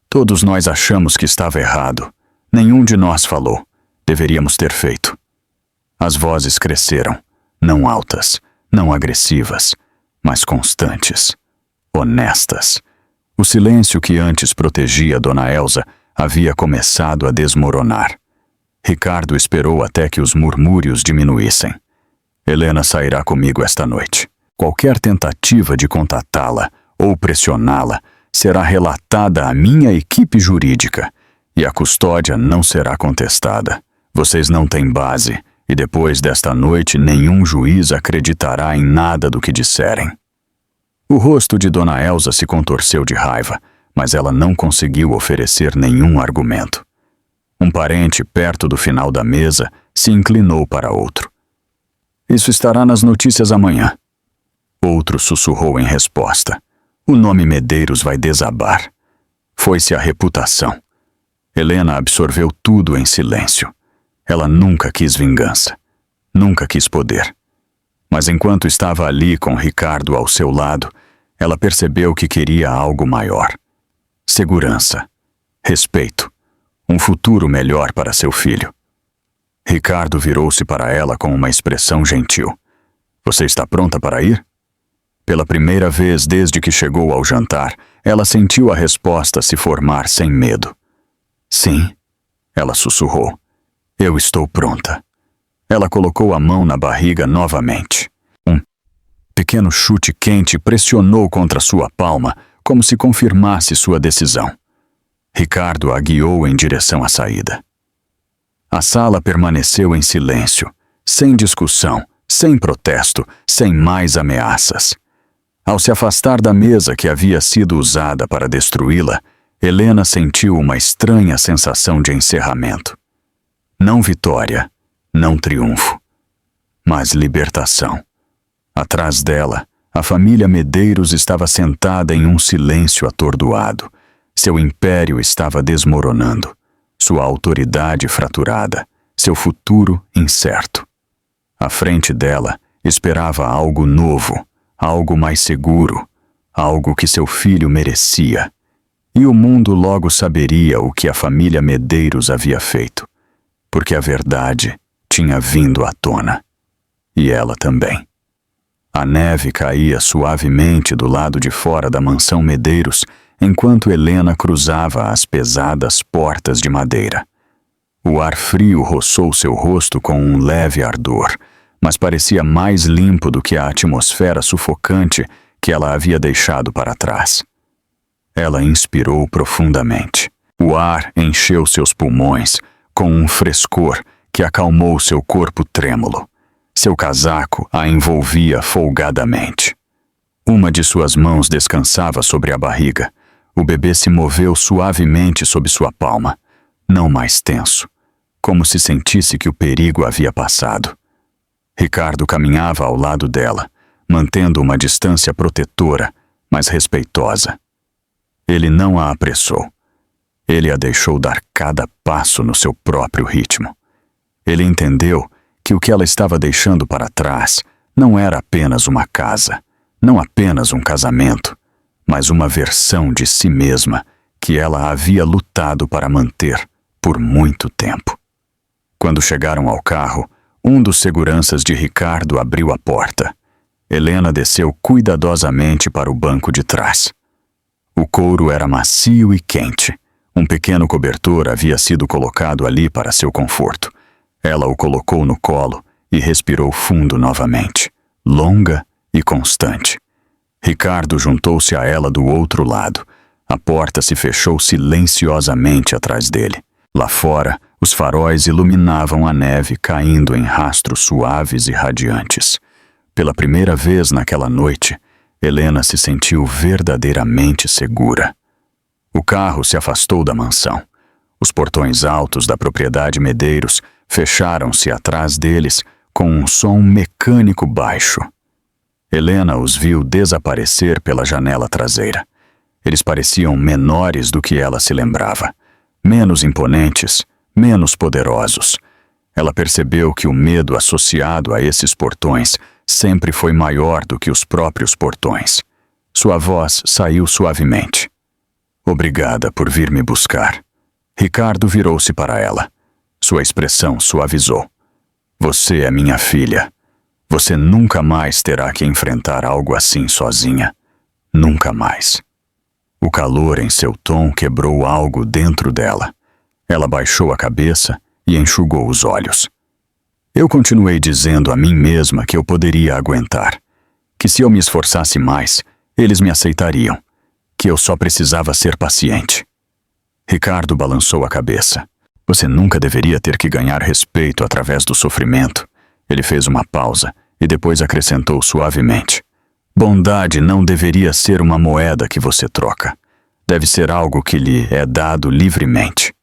Speaker 1: Todos nós achamos que estava errado. Nenhum de nós falou. Deveríamos ter feito. As vozes cresceram, não altas, não agressivas, mas constantes, honestas. O silêncio que antes protegia Dona Elsa havia começado a desmoronar. Ricardo esperou até que os murmúrios diminuíssem. Helena sairá comigo esta noite. Qualquer tentativa de contatá-la ou pressioná-la será relatada à minha equipe jurídica e a custódia não será contestada. Vocês não têm base e depois desta noite nenhum juiz acreditará em nada do que disserem. O rosto de Dona Elsa se contorceu de raiva, mas ela não conseguiu oferecer nenhum argumento. Um parente perto do final da mesa se inclinou para outro. Isso estará nas notícias amanhã. Outro sussurrou em resposta. O nome Medeiros vai desabar. Foi-se a reputação. Helena absorveu tudo em silêncio. Ela nunca quis vingança. Nunca quis poder. Mas enquanto estava ali com Ricardo ao seu lado, ela percebeu que queria algo maior. Segurança. Respeito. Um futuro melhor para seu filho. Ricardo virou-se para ela com uma expressão gentil. Você está pronta para ir? Pela primeira vez desde que chegou ao jantar, ela sentiu a resposta se formar sem medo. Sim, ela sussurrou. Eu estou pronta. Ela colocou a mão na barriga novamente. Um pequeno chute quente pressionou contra sua palma, como se confirmasse sua decisão. Ricardo a guiou em direção à saída. A sala permaneceu em silêncio, sem discussão, sem protesto, sem mais ameaças. Ao se afastar da mesa que havia sido usada para destruí-la, Helena sentiu uma estranha sensação de encerramento. Não vitória, não triunfo, mas libertação. Atrás dela, a família Medeiros estava sentada em um silêncio atordoado. Seu império estava desmoronando, sua autoridade fraturada, seu futuro incerto. À frente dela esperava algo novo, algo mais seguro, algo que seu filho merecia. E o mundo logo saberia o que a família Medeiros havia feito, porque a verdade tinha vindo à tona. E ela também. A neve caía suavemente do lado de fora da mansão Medeiros, enquanto Helena cruzava as pesadas portas de madeira. O ar frio roçou seu rosto com um leve ardor, mas parecia mais limpo do que a atmosfera sufocante que ela havia deixado para trás. Ela inspirou profundamente. O ar encheu seus pulmões com um frescor que acalmou seu corpo trêmulo. Seu casaco a envolvia folgadamente. Uma de suas mãos descansava sobre a barriga. O bebê se moveu suavemente sob sua palma, não mais tenso, como se sentisse que o perigo havia passado. Ricardo caminhava ao lado dela, mantendo uma distância protetora, mas respeitosa. Ele não a apressou. Ele a deixou dar cada passo no seu próprio ritmo. Ele entendeu que o que ela estava deixando para trás não era apenas uma casa, não apenas um casamento, mas uma versão de si mesma que ela havia lutado para manter por muito tempo. Quando chegaram ao carro, um dos seguranças de Ricardo abriu a porta. Helena desceu cuidadosamente para o banco de trás. O couro era macio e quente. Um pequeno cobertor havia sido colocado ali para seu conforto. Ela o colocou no colo e respirou fundo novamente, longa e constante. Ricardo juntou-se a ela do outro lado. A porta se fechou silenciosamente atrás dele. Lá fora, os faróis iluminavam a neve caindo em rastros suaves e radiantes. Pela primeira vez naquela noite, Helena se sentiu verdadeiramente segura. O carro se afastou da mansão. Os portões altos da propriedade Medeiros fecharam-se atrás deles com um som mecânico baixo. Helena os viu desaparecer pela janela traseira. Eles pareciam menores do que ela se lembrava, menos imponentes, menos poderosos. Ela percebeu que o medo associado a esses portões sempre foi maior do que os próprios portões. Sua voz saiu suavemente. Obrigada por vir me buscar. Ricardo virou-se para ela. Sua expressão suavizou. Você é minha filha. Você nunca mais terá que enfrentar algo assim sozinha. Nunca mais. O calor em seu tom quebrou algo dentro dela. Ela baixou a cabeça e enxugou os olhos. Eu continuei dizendo a mim mesma que eu poderia aguentar, que se eu me esforçasse mais, eles me aceitariam, que eu só precisava ser paciente. Ricardo balançou a cabeça. Você nunca deveria ter que ganhar respeito através do sofrimento. Ele fez uma pausa e depois acrescentou suavemente. Bondade não deveria ser uma moeda que você troca. Deve ser algo que lhe é dado livremente.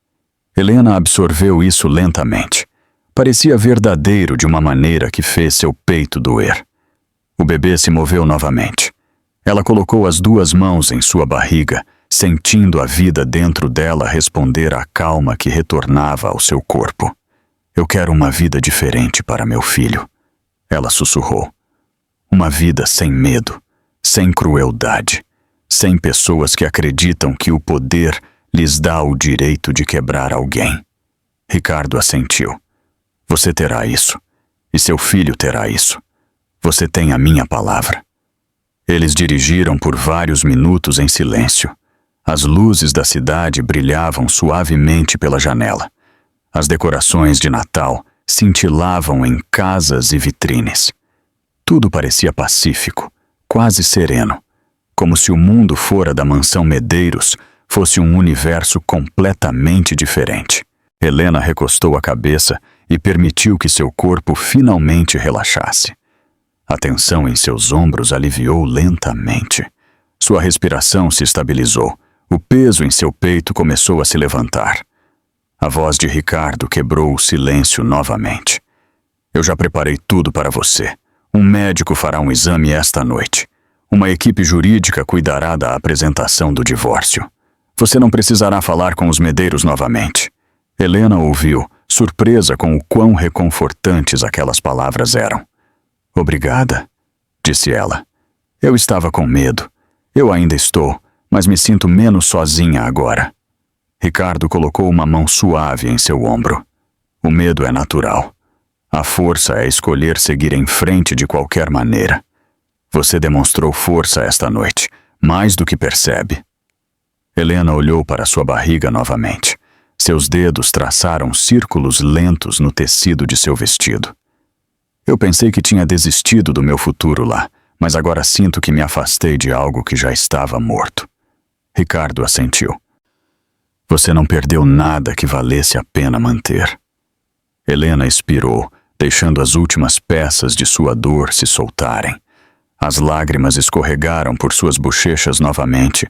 Speaker 1: Helena absorveu isso lentamente. Parecia verdadeiro de uma maneira que fez seu peito doer. O bebê se moveu novamente. Ela colocou as 2 mãos em sua barriga, sentindo a vida dentro dela responder à calma que retornava ao seu corpo. Eu quero uma vida diferente para meu filho, ela sussurrou. Uma vida sem medo, sem crueldade, sem pessoas que acreditam que o poder lhes dá o direito de quebrar alguém. Ricardo assentiu. Você terá isso, e seu filho terá isso. Você tem a minha palavra. Eles dirigiram por vários minutos em silêncio. As luzes da cidade brilhavam suavemente pela janela. As decorações de Natal cintilavam em casas e vitrines. Tudo parecia pacífico, quase sereno, como se o mundo fora da mansão Medeiros fosse um universo completamente diferente. Helena recostou a cabeça e permitiu que seu corpo finalmente relaxasse. A tensão em seus ombros aliviou lentamente. Sua respiração se estabilizou. O peso em seu peito começou a se levantar. A voz de Ricardo quebrou o silêncio novamente. Eu já preparei tudo para você. Um médico fará um exame esta noite. Uma equipe jurídica cuidará da apresentação do divórcio. Você não precisará falar com os Medeiros novamente. Helena ouviu, surpresa com o quão reconfortantes aquelas palavras eram. Obrigada, disse ela. Eu estava com medo. Eu ainda estou, mas me sinto menos sozinha agora. Ricardo colocou uma mão suave em seu ombro. O medo é natural. A força é escolher seguir em frente de qualquer maneira. Você demonstrou força esta noite, mais do que percebe. Helena olhou para sua barriga novamente. Seus dedos traçaram círculos lentos no tecido de seu vestido. Eu pensei que tinha desistido do meu futuro lá, mas agora sinto que me afastei de algo que já estava morto. Ricardo assentiu. Você não perdeu nada que valesse a pena manter. Helena expirou, deixando as últimas peças de sua dor se soltarem. As lágrimas escorregaram por suas bochechas novamente,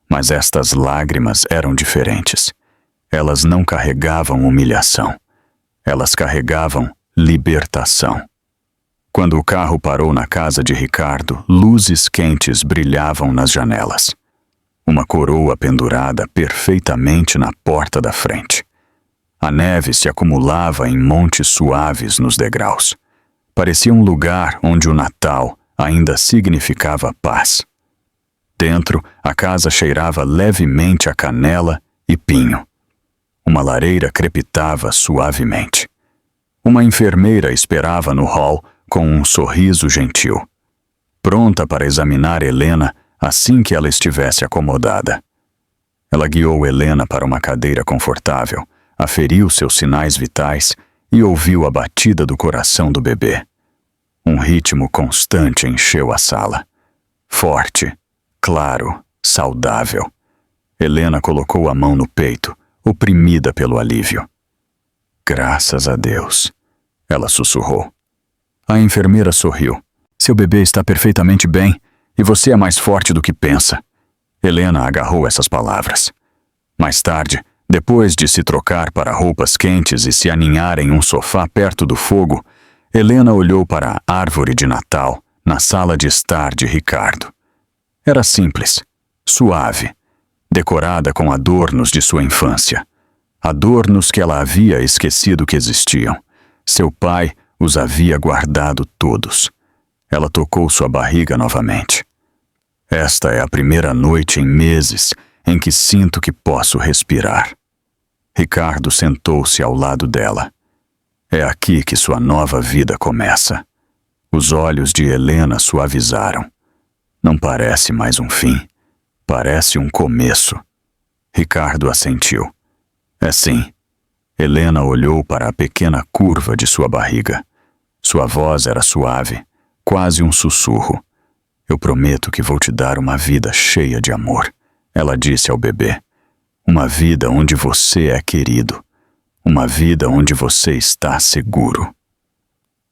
Speaker 1: mas estas lágrimas eram diferentes. Elas não carregavam humilhação. Elas carregavam libertação. Quando o carro parou na casa de Ricardo, luzes quentes brilhavam nas janelas. Uma coroa pendurada perfeitamente na porta da frente. A neve se acumulava em montes suaves nos degraus. Parecia um lugar onde o Natal ainda significava paz. Dentro, a casa cheirava levemente a canela e pinho. Uma lareira crepitava suavemente. Uma enfermeira esperava no hall com um sorriso gentil, pronta para examinar Helena assim que ela estivesse acomodada. Ela guiou Helena para uma cadeira confortável, aferiu seus sinais vitais e ouviu a batida do coração do bebê. Um ritmo constante encheu a sala. Forte, claro, saudável. Helena colocou a mão no peito, oprimida pelo alívio. Graças a Deus, ela sussurrou. A enfermeira sorriu. Seu bebê está perfeitamente bem e você é mais forte do que pensa. Helena agarrou essas palavras. Mais tarde, depois de se trocar para roupas quentes e se aninhar em um sofá perto do fogo, Helena olhou para a árvore de Natal na sala de estar de Ricardo. Era simples, suave, decorada com adornos de sua infância. Adornos que ela havia esquecido que existiam. Seu pai os havia guardado todos. Ela tocou sua barriga novamente. Esta é a primeira noite em meses em que sinto que posso respirar. Ricardo sentou-se ao lado dela. É aqui que sua nova vida começa. Os olhos de Helena suavizaram. Não parece mais um fim. Parece um começo. Ricardo assentiu. É sim. Helena olhou para a pequena curva de sua barriga. Sua voz era suave, quase um sussurro. Eu prometo que vou te dar uma vida cheia de amor, ela disse ao bebê. Uma vida onde você é querido. Uma vida onde você está seguro.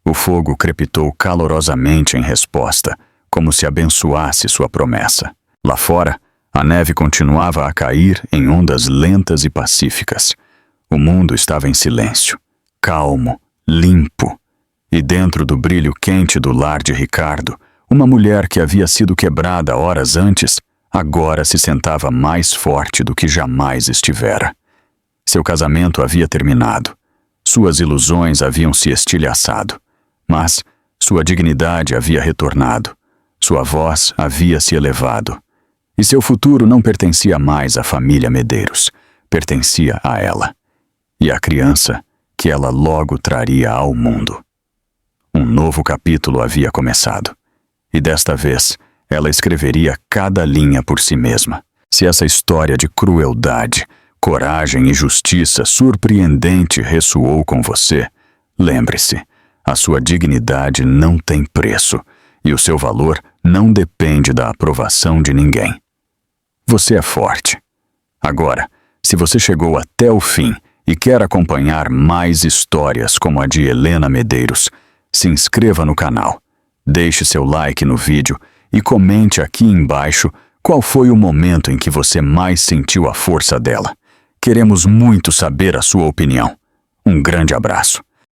Speaker 1: O fogo crepitou calorosamente em resposta, como se abençoasse sua promessa. Lá fora, a neve continuava a cair em ondas lentas e pacíficas. O mundo estava em silêncio, calmo, limpo. E dentro do brilho quente do lar de Ricardo, uma mulher que havia sido quebrada horas antes, agora se sentava mais forte do que jamais estivera. Seu casamento havia terminado. Suas ilusões haviam se estilhaçado. Mas sua dignidade havia retornado. Sua voz havia se elevado. E seu futuro não pertencia mais à família Medeiros. Pertencia a ela. E à criança que ela logo traria ao mundo. Um novo capítulo havia começado. E desta vez, ela escreveria cada linha por si mesma. Se essa história de crueldade, coragem e justiça surpreendente ressoou com você, lembre-se, a sua dignidade não tem preço e o seu valor não depende da aprovação de ninguém. Você é forte. Agora, se você chegou até o fim e quer acompanhar mais histórias como a de Helena Medeiros, se inscreva no canal, deixe seu like no vídeo e comente aqui embaixo qual foi o momento em que você mais sentiu a força dela. Queremos muito saber a sua opinião. Um grande abraço.